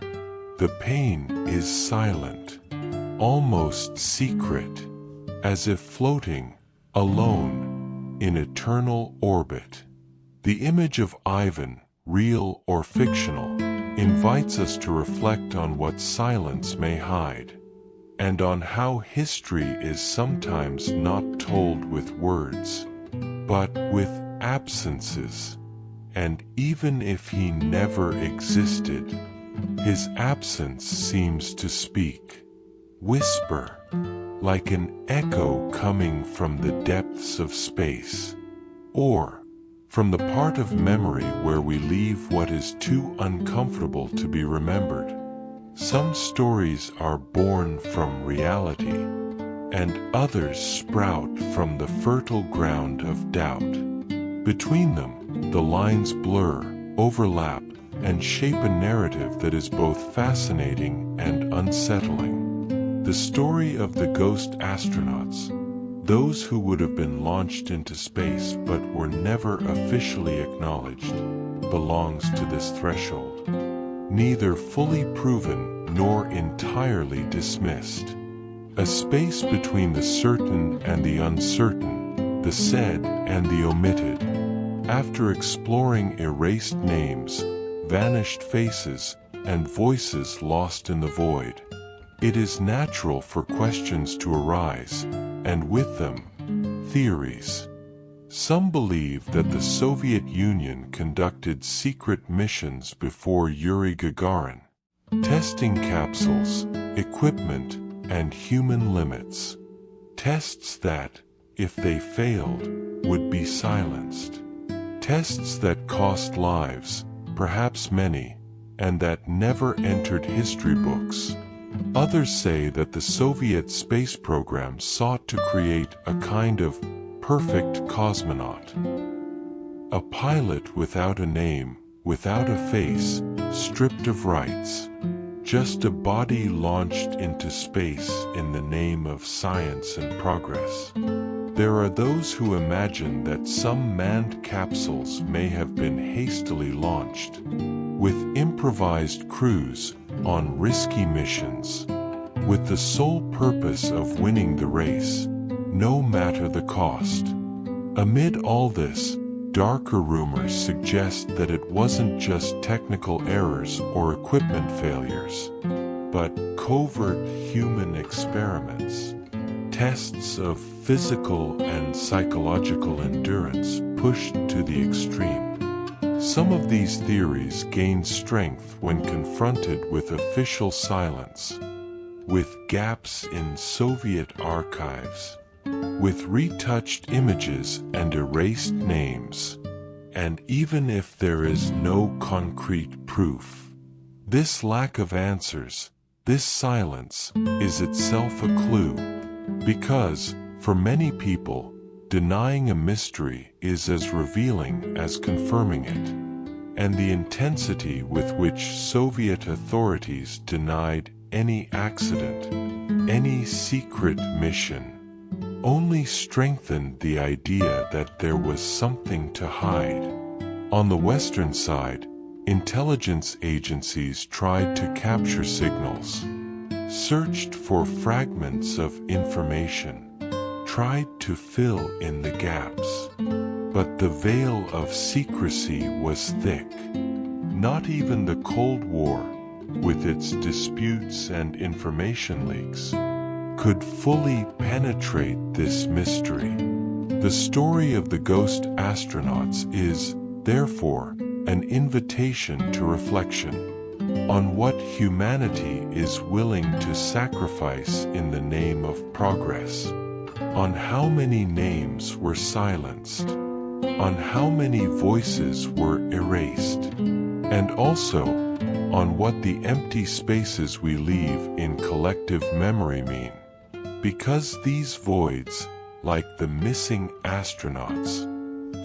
the pain is silent, almost secret, as if floating, alone, in eternal orbit. The image of Ivan, real or fictional, invites us to reflect on what silence may hide, and on how history is sometimes not told with words, but with absences. And even if he never existed, his absence seems to speak, whisper, like an echo coming from the depths of space, or from the part of memory where we leave what is too uncomfortable to be remembered. Some stories are born from reality, and others sprout from the fertile ground of doubt. Between them, the lines blur, overlap, and shape a narrative that is both fascinating and unsettling. The story of the ghost astronauts, those who would have been launched into space but were never officially acknowledged, belongs to this threshold. neither fully proven nor entirely dismissed. A space between the certain and the uncertain, the said and the omitted. After exploring erased names, vanished faces, and voices lost in the void, it is natural for questions to arise, and with them, theories. Some believe that the Soviet Union conducted secret missions before Yuri Gagarin, testing capsules, equipment, and human limits. Tests that, if they failed, would be silenced. Tests that cost lives, perhaps many, and that never entered history books. Others say that the Soviet space program sought to create a kind of perfect cosmonaut. A pilot without a name, without a face, stripped of rights. Just a body launched into space in the name of science and progress. There are those who imagine that some manned capsules may have been hastily launched, with improvised crews on risky missions, with the sole purpose of winning the race, no matter the cost. Amid all this, darker rumors suggest that it wasn't just technical errors or equipment failures, but covert human experiments, tests of physical and psychological endurance pushed to the extreme. Some of these theories gain strength when confronted with official silence, with gaps in Soviet archives, with retouched images and erased names, and even if there is no concrete proof. This lack of answers, this silence, is itself a clue, because, for many people, denying a mystery is as revealing as confirming it, and the intensity with which Soviet authorities denied any accident, any secret mission, only strengthened the idea that there was something to hide. On the Western side, intelligence agencies tried to capture signals, searched for fragments of information, tried to fill in the gaps. But the veil of secrecy was thick. Not even the Cold War, with its disputes and information leaks, could fully penetrate this mystery. The story of the ghost astronauts is, therefore, an invitation to reflection on what humanity is willing to sacrifice in the name of progress, on how many names were silenced, on how many voices were erased, and also on what the empty spaces we leave in collective memory mean. Because these voids, like the missing astronauts,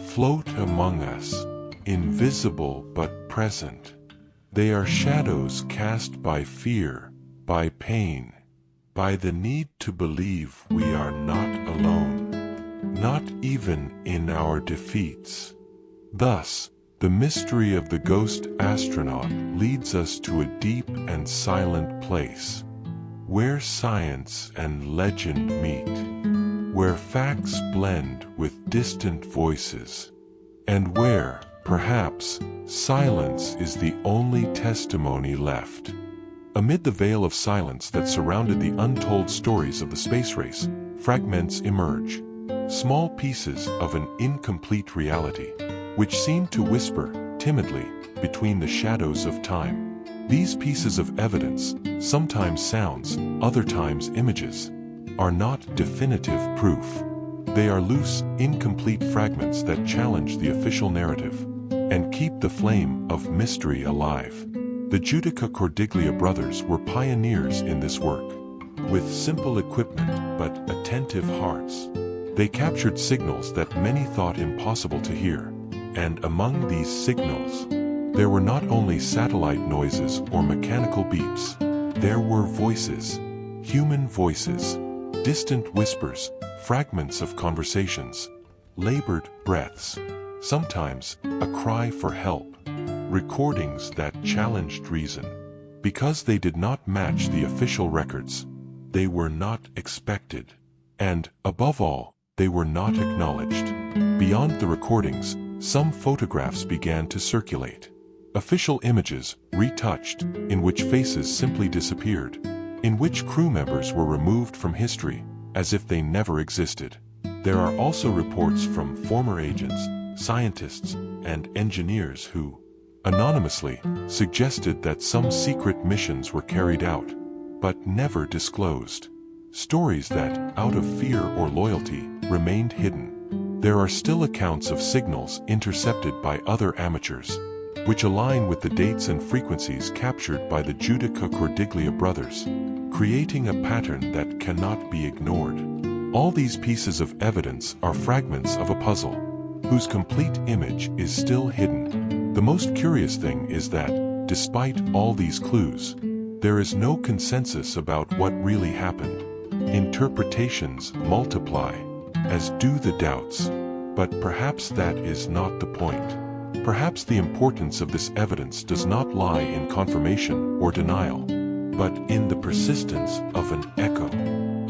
float among us, invisible but present. They are shadows cast by fear, by pain, by the need to believe we are not alone, not even in our defeats. Thus, the mystery of the ghost astronaut leads us to a deep and silent place, where science and legend meet, where facts blend with distant voices, and where, perhaps, silence is the only testimony left. Amid the veil of silence that surrounded the untold stories of the space race, fragments emerge, small pieces of an incomplete reality, which seem to whisper, timidly, between the shadows of time. These pieces of evidence, sometimes sounds, other times images, are not definitive proof. They are loose, incomplete fragments that challenge the official narrative and keep the flame of mystery alive. The Giudica Cordiglia brothers were pioneers in this work. With simple equipment but attentive hearts, they captured signals that many thought impossible to hear. And among these signals, there were not only satellite noises or mechanical beeps. There were voices, human voices, distant whispers, fragments of conversations, labored breaths, sometimes a cry for help, recordings that challenged reason. Because they did not match the official records, they were not expected. And, above all, they were not acknowledged. Beyond the recordings, some photographs began to circulate. Official images, retouched, in which faces simply disappeared, in which crew members were removed from history, as if they never existed. There are also reports from former agents, scientists, and engineers who, anonymously, suggested that some secret missions were carried out, but never disclosed. Stories that, out of fear or loyalty, remained hidden. There are still accounts of signals intercepted by other amateurs, which align with the dates and frequencies captured by the Giudica Cordiglia brothers, creating a pattern that cannot be ignored. All these pieces of evidence are fragments of a puzzle, whose complete image is still hidden. The most curious thing is that, despite all these clues, there is no consensus about what really happened. Interpretations multiply, as do the doubts, but perhaps that is not the point. Perhaps the importance of this evidence does not lie in confirmation or denial, but in the persistence of an echo,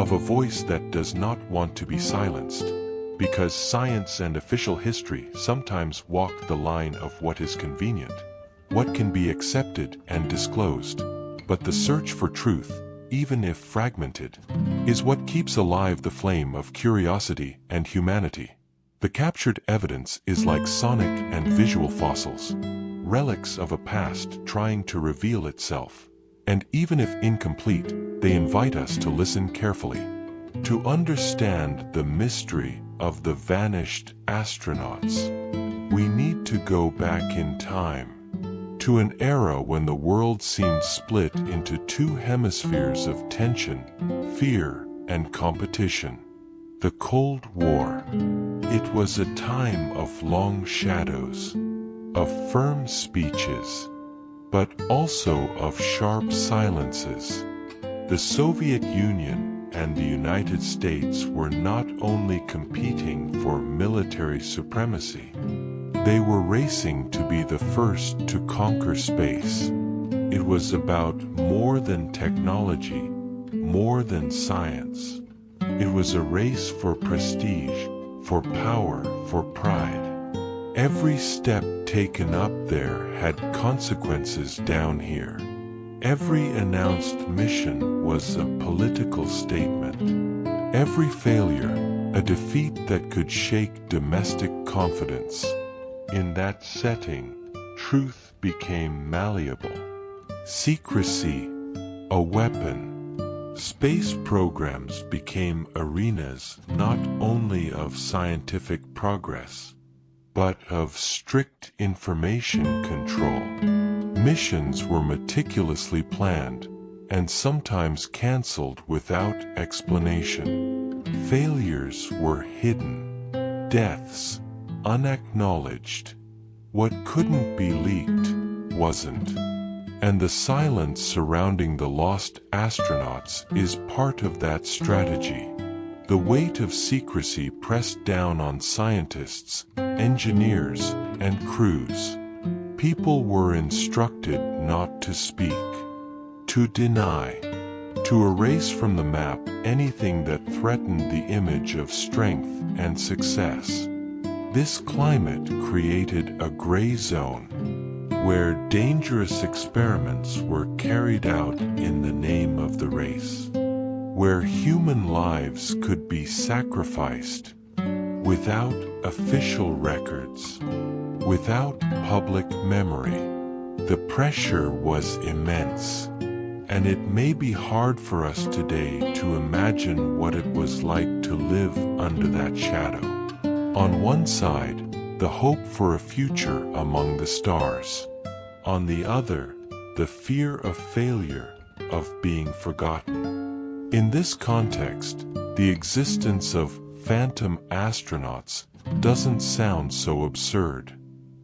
of a voice that does not want to be silenced. Because science and official history sometimes walk the line of what is convenient, what can be accepted and disclosed. But the search for truth, even if fragmented, is what keeps alive the flame of curiosity and humanity. The captured evidence is like sonic and visual fossils, relics of a past trying to reveal itself. And even if incomplete, they invite us to listen carefully. To understand the mystery of the vanished astronauts, we need to go back in time, to an era when the world seemed split into two hemispheres of tension, fear, and competition. The Cold War. It was a time of long shadows, of firm speeches, but also of sharp silences. The Soviet Union and the United States were not only competing for military supremacy, they were racing to be the first to conquer space. It was about more than technology, more than science. It was a race for prestige, for power, for pride. Every step taken up there had consequences down here. Every announced mission was a political statement. Every failure, a defeat that could shake domestic confidence. In that setting, truth became malleable. Secrecy, a weapon. Space programs became arenas not only of scientific progress, but of strict information control. Missions were meticulously planned, and sometimes cancelled without explanation. Failures were hidden, deaths unacknowledged. What couldn't be leaked wasn't. And the silence surrounding the lost astronauts is part of that strategy. The weight of secrecy pressed down on scientists, engineers, and crews. People were instructed not to speak, to deny, to erase from the map anything that threatened the image of strength and success. This climate created a gray zone, where dangerous experiments were carried out in the name of the race, where human lives could be sacrificed without official records, without public memory. The pressure was immense, and it may be hard for us today to imagine what it was like to live under that shadow. On one side, the hope for a future among the stars. On the other, the fear of failure, of being forgotten. In this context, the existence of phantom astronauts doesn't sound so absurd.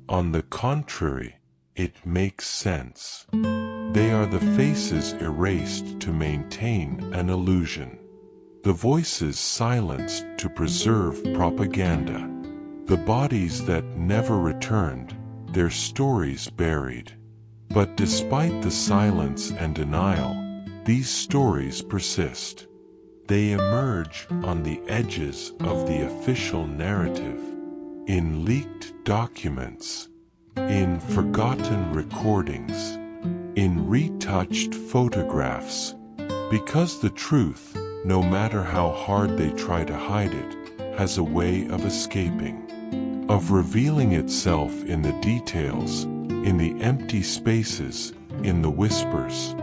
On the contrary, it makes sense. They are the faces erased to maintain an illusion, the voices silenced to preserve propaganda, the bodies that never returned, their stories buried. But despite the silence and denial, these stories persist. They emerge on the edges of the official narrative, in leaked documents, in forgotten recordings, in retouched photographs, because the truth, no matter how hard they try to hide it, has a way of escaping, of revealing itself in the details, in the empty spaces, in the whispers.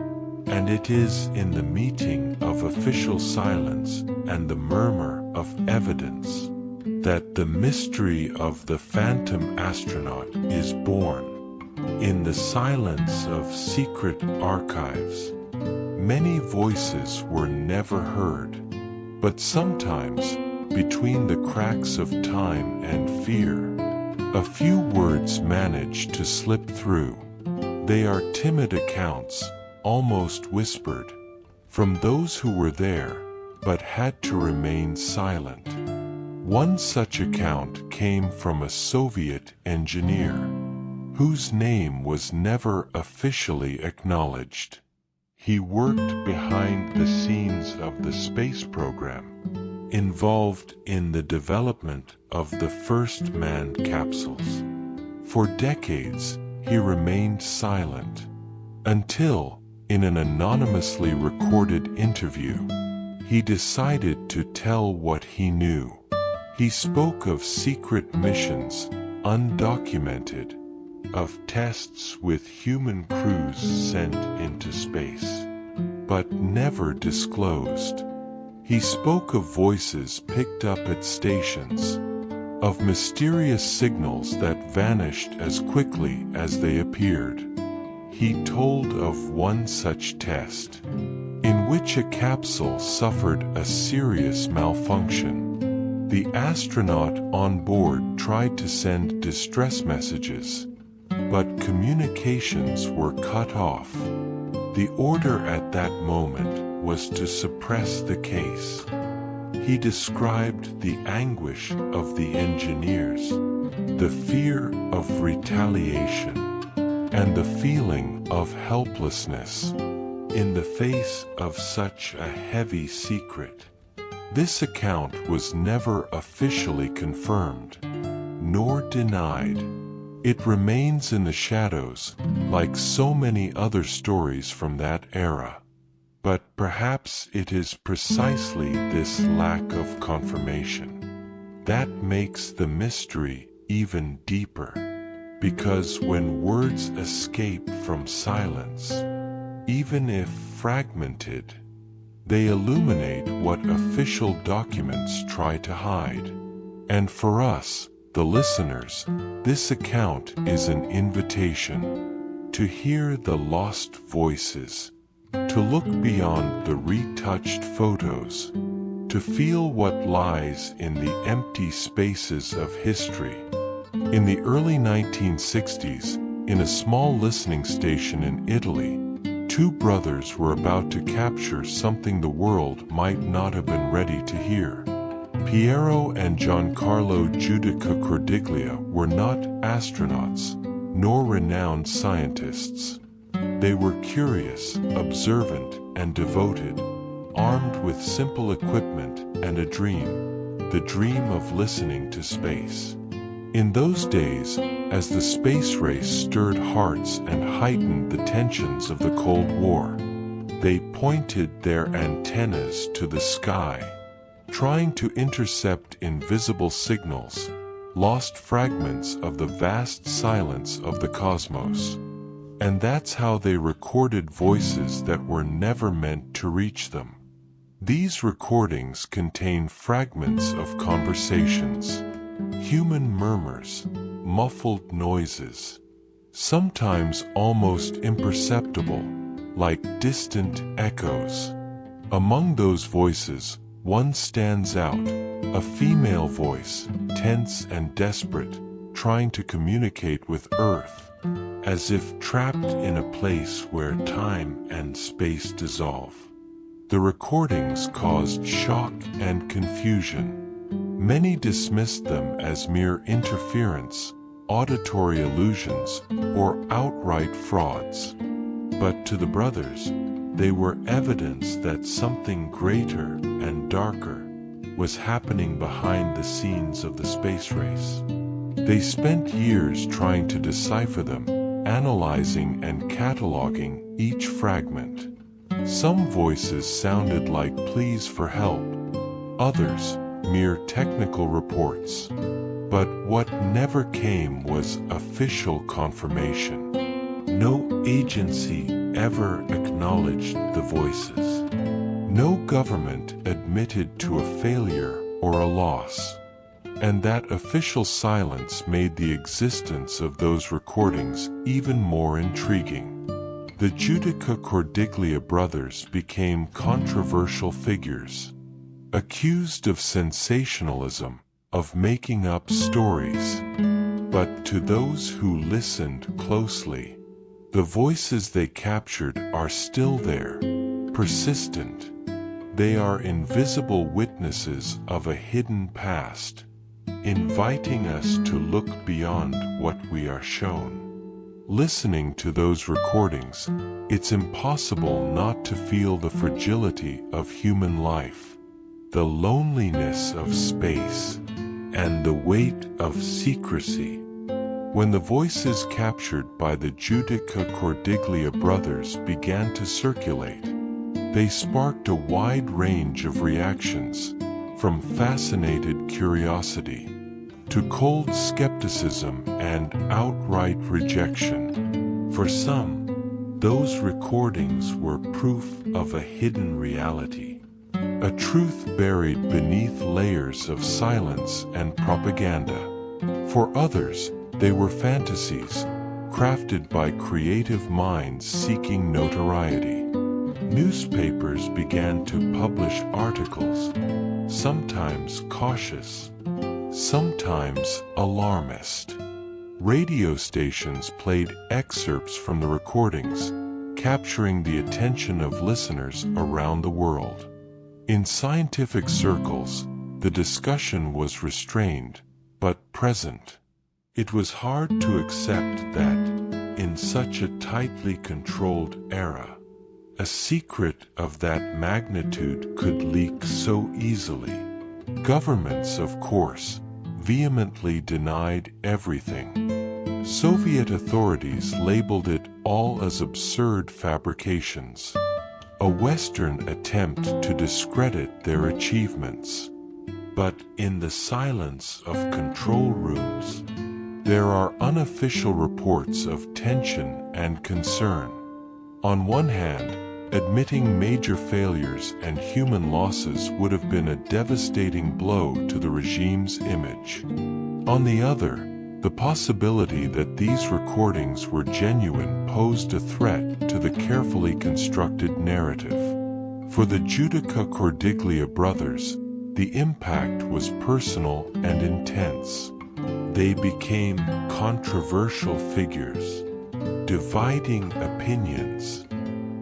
And it is in the meeting of official silence and the murmur of evidence that the mystery of the Phantom Astronaut is born. In the silence of secret archives, many voices were never heard, but sometimes, between the cracks of time and fear, a few words manage to slip through. They are timid accounts, almost whispered, from those who were there, but had to remain silent. One such account came from a Soviet engineer, whose name was never officially acknowledged. He worked behind the scenes of the space program, involved in the development of the first manned capsules. For decades, he remained silent, until, in an anonymously recorded interview, he decided to tell what he knew. He spoke of secret missions, undocumented, of tests with human crews sent into space, but never disclosed. He spoke of voices picked up at stations, of mysterious signals that vanished as quickly as they appeared. He told of one such test, in which a capsule suffered a serious malfunction. The astronaut on board tried to send distress messages, but communications were cut off. The order at that moment was to suppress the case. He described the anguish of the engineers, the fear of retaliation, and the feeling of helplessness in the face of such a heavy secret. This account was never officially confirmed, nor denied. It remains in the shadows, like so many other stories from that era. But perhaps it is precisely this lack of confirmation that makes the mystery even deeper. Because when words escape from silence, even if fragmented, they illuminate what official documents try to hide. And for us, the listeners, this account is an invitation to hear the lost voices, to look beyond the retouched photos, to feel what lies in the empty spaces of history. In the early 1960s, in a small listening station in Italy, two brothers were about to capture something the world might not have been ready to hear. Piero and Giancarlo Giudica Cordiglia were not astronauts, nor renowned scientists. They were curious, observant, and devoted, armed with simple equipment and a dream, the dream of listening to space. In those days, as the space race stirred hearts and heightened the tensions of the Cold War, they pointed their antennas to the sky, trying to intercept invisible signals, lost fragments of the vast silence of the cosmos. And that's how they recorded voices that were never meant to reach them. These recordings contain fragments of conversations, human murmurs, muffled noises, sometimes almost imperceptible, like distant echoes. Among those voices, one stands out, a female voice, tense and desperate, trying to communicate with Earth, as if trapped in a place where time and space dissolve. The recordings caused shock and confusion. Many dismissed them as mere interference, auditory illusions, or outright frauds. But to the brothers, they were evidence that something greater and darker was happening behind the scenes of the space race. They spent years trying to decipher them, analyzing and cataloging each fragment. Some voices sounded like pleas for help, others mere technical reports. But what never came was official confirmation. No agency ever acknowledged the voices. No government admitted to a failure or a loss. And that official silence made the existence of those recordings even more intriguing. The Giudica Cordiglia brothers became controversial figures, accused of sensationalism, of making up stories. But to those who listened closely, the voices they captured are still there, persistent. They are invisible witnesses of a hidden past, inviting us to look beyond what we are shown. Listening to those recordings, it's impossible not to feel the fragility of human life, the loneliness of space, and the weight of secrecy. When the voices captured by the Giudica Cordiglia brothers began to circulate, they sparked a wide range of reactions, from fascinated curiosity to cold skepticism and outright rejection. For some, those recordings were proof of a hidden reality, a truth buried beneath layers of silence and propaganda. For others, they were fantasies, crafted by creative minds seeking notoriety. Newspapers began to publish articles, sometimes cautious, sometimes alarmist. Radio stations played excerpts from the recordings, capturing the attention of listeners around the world. In scientific circles, the discussion was restrained, but present. It was hard to accept that, in such a tightly controlled era, a secret of that magnitude could leak so easily. Governments, of course, vehemently denied everything. Soviet authorities labeled it all as absurd fabrications, a Western attempt to discredit their achievements. But in the silence of control rooms, there are unofficial reports of tension and concern. On one hand, admitting major failures and human losses would have been a devastating blow to the regime's image. On the other, the possibility that these recordings were genuine posed a threat to the carefully constructed narrative. For the Giudica Cordiglia brothers, the impact was personal and intense. They became controversial figures, dividing opinions,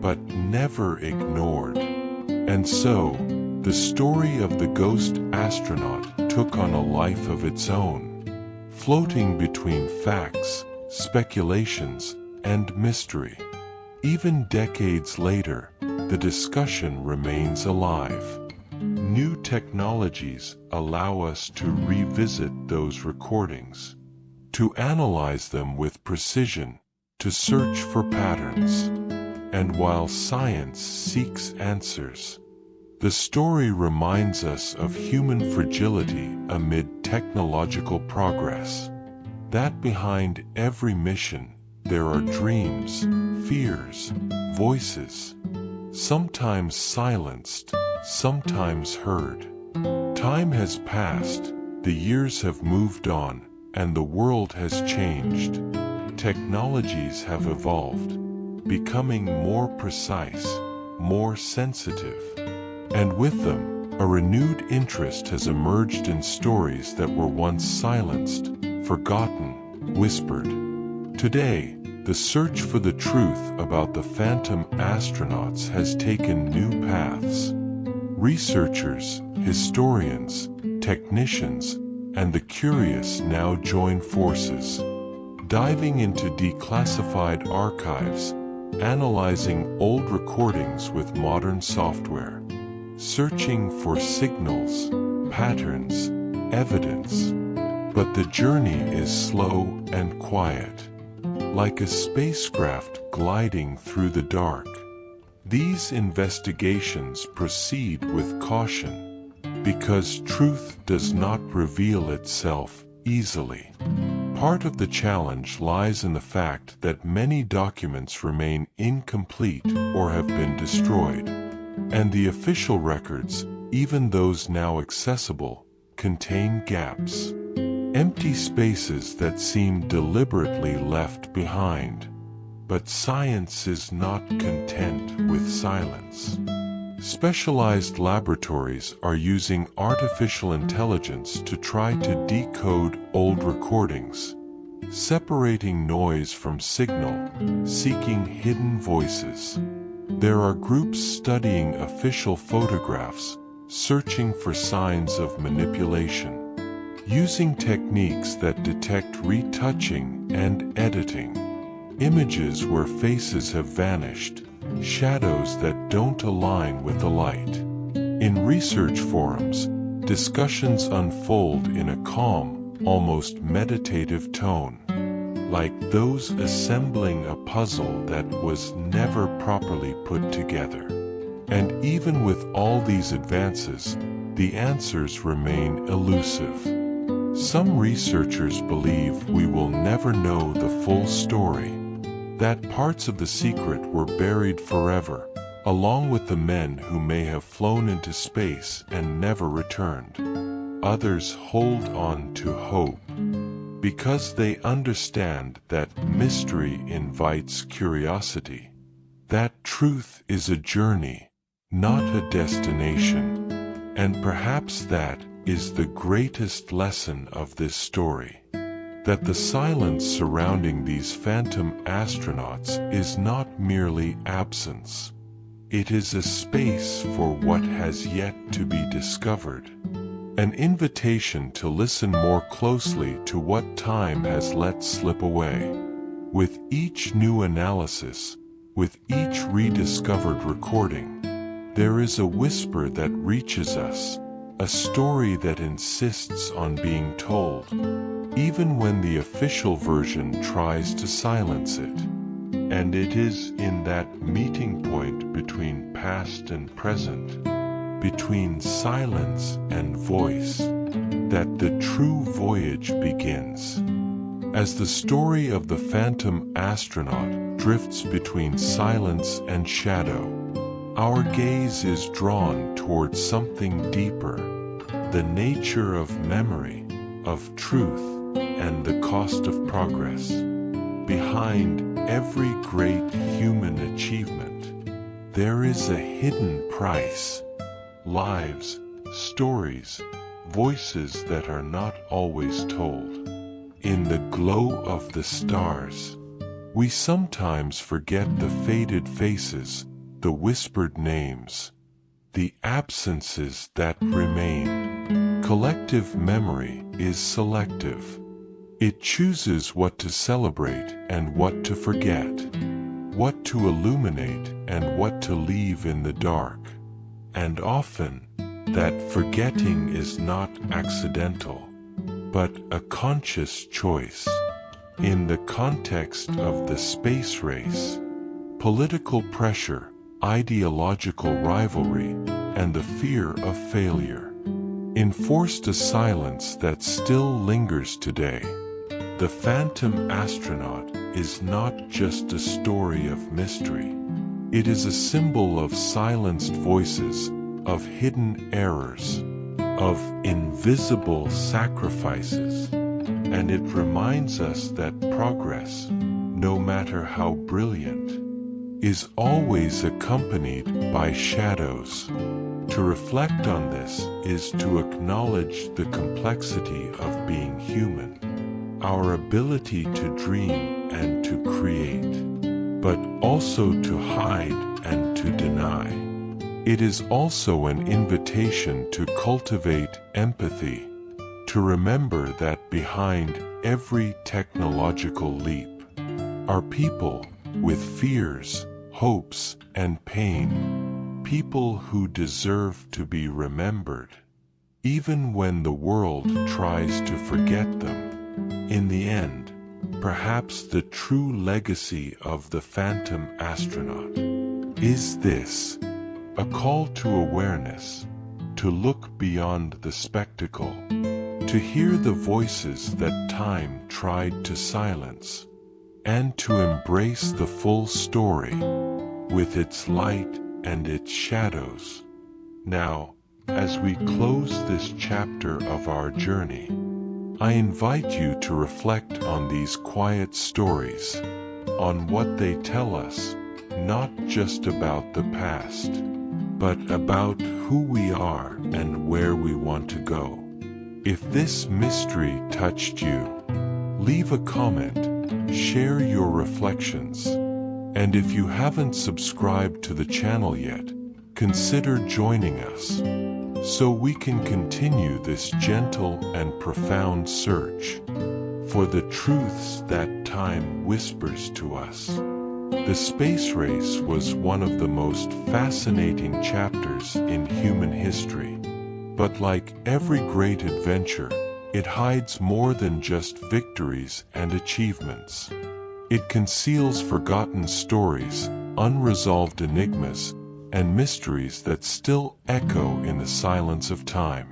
but never ignored. And so, the story of the ghost astronaut took on a life of its own, floating between facts, speculations, and mystery. Even decades later, the discussion remains alive. New technologies allow us to revisit those recordings, to analyze them with precision, to search for patterns. And while science seeks answers, the story reminds us of human fragility amid technological progress. That behind every mission, there are dreams, fears, voices, sometimes silenced, sometimes heard. Time has passed, the years have moved on, and the world has changed. Technologies have evolved, becoming more precise, more sensitive. And with them, a renewed interest has emerged in stories that were once silenced, forgotten, whispered. Today, the search for the truth about the Phantom Astronauts has taken new paths. Researchers, historians, technicians, and the curious now join forces, diving into declassified archives, analyzing old recordings with modern software, searching for signals, patterns, evidence. But the journey is slow and quiet, like a spacecraft gliding through the dark. These investigations proceed with caution, because truth does not reveal itself easily. Part of the challenge lies in the fact that many documents remain incomplete or have been destroyed, and the official records, even those now accessible, contain gaps, empty spaces that seem deliberately left behind. But science is not content with silence. Specialized laboratories are using artificial intelligence to try to decode old recordings, separating noise from signal, seeking hidden voices. There are groups studying official photographs, searching for signs of manipulation, using techniques that detect retouching and editing, images where faces have vanished, shadows that don't align with the light. In research forums, discussions unfold in a calm, almost meditative tone, like those assembling a puzzle that was never properly put together. And even with all these advances, the answers remain elusive. Some researchers believe we will never know the full story, that parts of the secret were buried forever, along with the men who may have flown into space and never returned. Others hold on to hope, because they understand that mystery invites curiosity, that truth is a journey, not a destination, and perhaps that is the greatest lesson of this story. That the silence surrounding these phantom astronauts is not merely absence. It is a space for what has yet to be discovered. An invitation to listen more closely to what time has let slip away. With each new analysis, with each rediscovered recording, there is a whisper that reaches us, a story that insists on being told, even when the official version tries to silence it. And it is in that meeting point between past and present, between silence and voice, that the true voyage begins. As the story of the Phantom Astronaut drifts between silence and shadow, our gaze is drawn towards something deeper, the nature of memory, of truth, and the cost of progress. Behind every great human achievement, there is a hidden price. Lives, stories, voices that are not always told. In the glow of the stars, we sometimes forget the faded faces, the whispered names, the absences that remain. Collective memory is selective. It chooses what to celebrate and what to forget, what to illuminate and what to leave in the dark. And often, that forgetting is not accidental, but a conscious choice. In the context of the space race, political pressure, ideological rivalry, and the fear of failure enforced a silence that still lingers today. The Phantom Astronaut is not just a story of mystery. It is a symbol of silenced voices, of hidden errors, of invisible sacrifices, and it reminds us that progress, no matter how brilliant, is always accompanied by shadows. To reflect on this is to acknowledge the complexity of being human, our ability to dream and to create, but also to hide and to deny. It is also an invitation to cultivate empathy, to remember that behind every technological leap, are people with fears, hopes, and pain, people who deserve to be remembered, even when the world tries to forget them. In the end, perhaps the true legacy of the Phantom Astronaut is this: a call to awareness, to look beyond the spectacle, to hear the voices that time tried to silence, and to embrace the full story, with its light and its shadows. Now, as we close this chapter of our journey, I invite you to reflect on these quiet stories, on what they tell us, not just about the past, but about who we are and where we want to go. If this mystery touched you, leave a comment, share your reflections, and if you haven't subscribed to the channel yet, consider joining us, so we can continue this gentle and profound search for the truths that time whispers to us. The space race was one of the most fascinating chapters in human history, but like every great adventure, it hides more than just victories and achievements. It conceals forgotten stories, unresolved enigmas, and mysteries that still echo in the silence of time.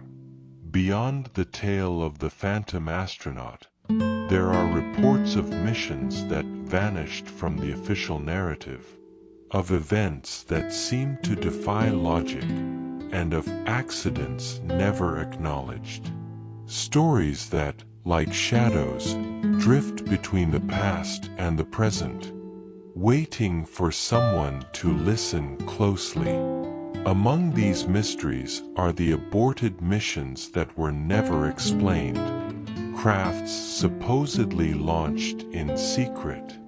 Beyond the tale of the Phantom Astronaut, there are reports of missions that vanished from the official narrative, of events that seem to defy logic, and of accidents never acknowledged. Stories that, like shadows, drift between the past and the present, waiting for someone to listen closely. Among these mysteries are the aborted missions that were never explained, crafts supposedly launched in secret,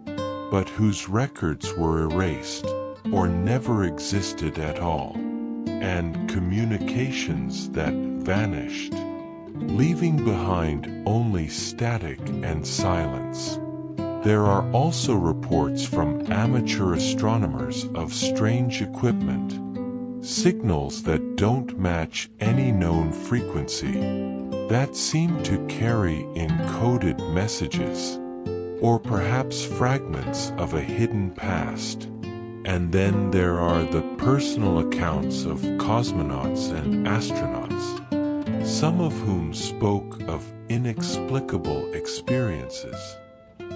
but whose records were erased or never existed at all, and communications that vanished, leaving behind only static and silence. There are also reports from amateur astronomers of strange equipment, signals that don't match any known frequency, that seem to carry encoded messages, or perhaps fragments of a hidden past. And then there are the personal accounts of cosmonauts and astronauts, some of whom spoke of inexplicable experiences,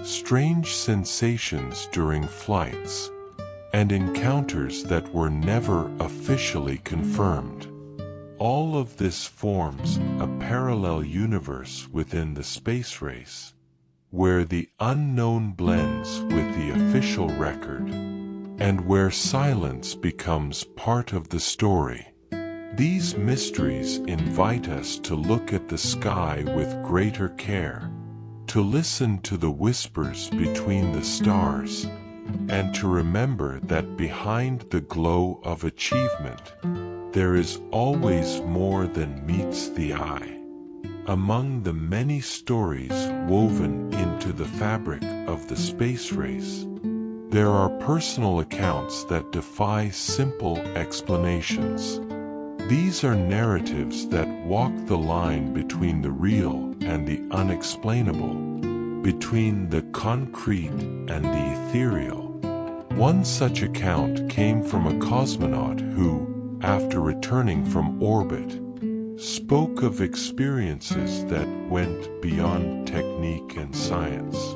strange sensations during flights, and encounters that were never officially confirmed. All of this forms a parallel universe within the space race, where the unknown blends with the official record, and where silence becomes part of the story. These mysteries invite us to look at the sky with greater care, to listen to the whispers between the stars, and to remember that behind the glow of achievement, there is always more than meets the eye. Among the many stories woven into the fabric of the space race, there are personal accounts that defy simple explanations. These are narratives that walk the line between the real and the unexplainable, between the concrete and the ethereal. One such account came from a cosmonaut who, after returning from orbit, spoke of experiences that went beyond technique and science.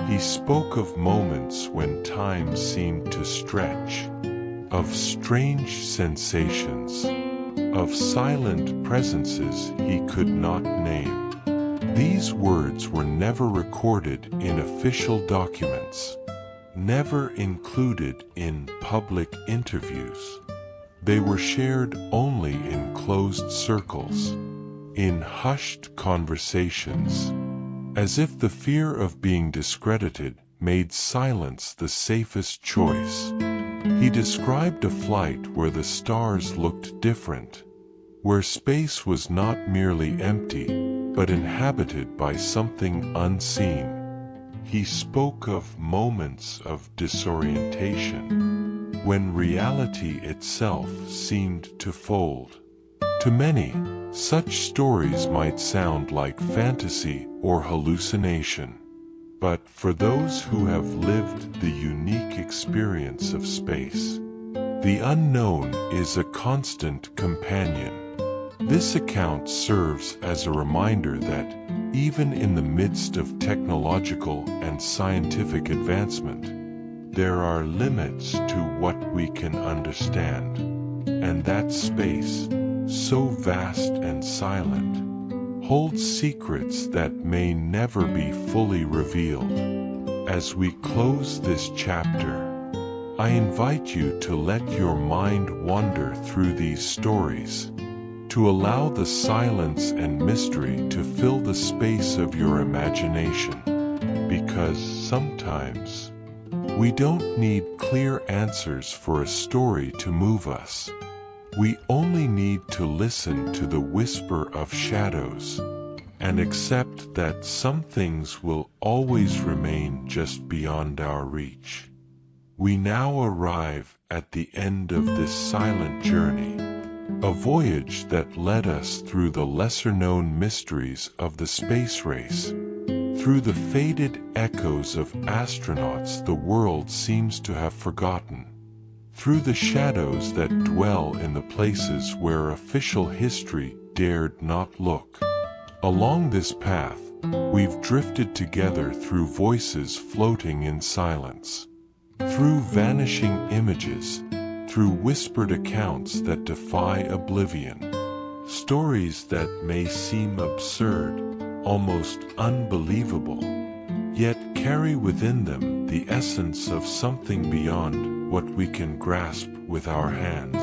He spoke of moments when time seemed to stretch, of strange sensations, of silent presences he could not name. These words were never recorded in official documents, never included in public interviews. They were shared only in closed circles, in hushed conversations, as if the fear of being discredited made silence the safest choice. He described a flight where the stars looked different, where space was not merely empty, but inhabited by something unseen. He spoke of moments of disorientation, when reality itself seemed to fold. To many, such stories might sound like fantasy or hallucination. But for those who have lived the unique experience of space, the unknown is a constant companion. This account serves as a reminder that, even in the midst of technological and scientific advancement, there are limits to what we can understand. And that space, so vast and silent, holds secrets that may never be fully revealed. As we close this chapter, I invite you to let your mind wander through these stories, to allow the silence and mystery to fill the space of your imagination, because sometimes we don't need clear answers for a story to move us. We only need to listen to the whisper of shadows and accept that some things will always remain just beyond our reach. We now arrive at the end of this silent journey, a voyage that led us through the lesser-known mysteries of the space race, through the faded echoes of astronauts the world seems to have forgotten, through the shadows that dwell in the places where official history dared not look. Along this path, we've drifted together through voices floating in silence, through vanishing images, through whispered accounts that defy oblivion, stories that may seem absurd, almost unbelievable, yet carry within them the essence of something beyond what we can grasp with our hands.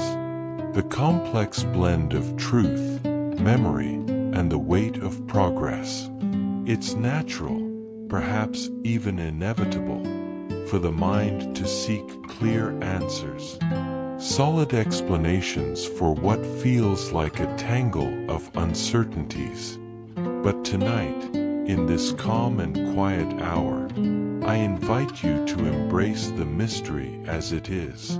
The complex blend of truth, memory, and the weight of progress. It's natural, perhaps even inevitable, for the mind to seek clear answers, solid explanations for what feels like a tangle of uncertainties. But tonight, in this calm and quiet hour, I invite you to embrace the mystery as it is.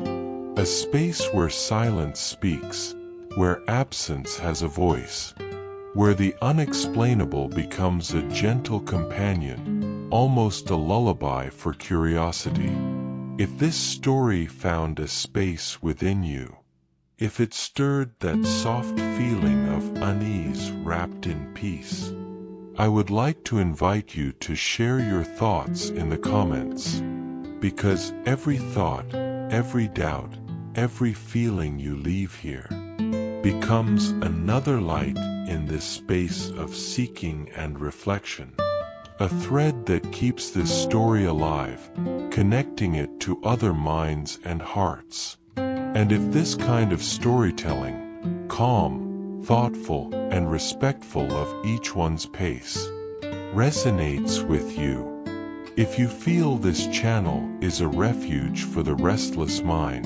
A space where silence speaks, where absence has a voice, where the unexplainable becomes a gentle companion, almost a lullaby for curiosity. If this story found a space within you, if it stirred that soft feeling of unease wrapped in peace, I would like to invite you to share your thoughts in the comments, because every thought, every doubt, every feeling you leave here becomes another light in this space of seeking and reflection, a thread that keeps this story alive, connecting it to other minds and hearts. And if this kind of storytelling, calm, thoughtful, and respectful of each one's pace, resonates with you, if you feel this channel is a refuge for the restless mind,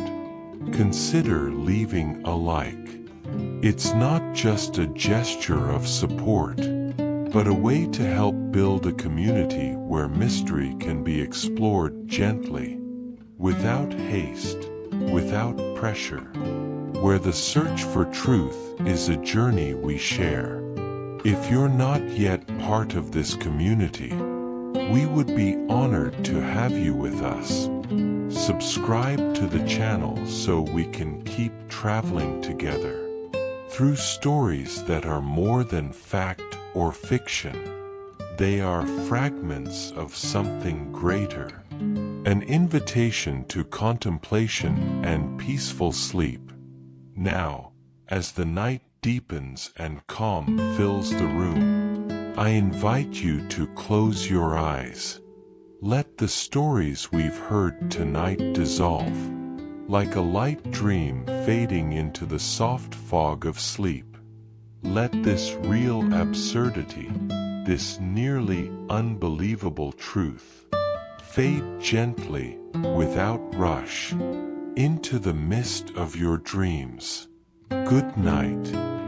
consider leaving a like. It's not just a gesture of support, but a way to help build a community where mystery can be explored gently, without haste, without pressure, where the search for truth is a journey we share. If you're not yet part of this community, we would be honored to have you with us. Subscribe to the channel so we can keep traveling together through stories that are more than fact or fiction. They are fragments of something greater, an invitation to contemplation and peaceful sleep. Now, as the night deepens and calm fills the room, I invite you to close your eyes. Let the stories we've heard tonight dissolve, like a light dream fading into the soft fog of sleep. Let this real absurdity, this nearly unbelievable truth, fade gently, without rush, into the mist of your dreams. Good night.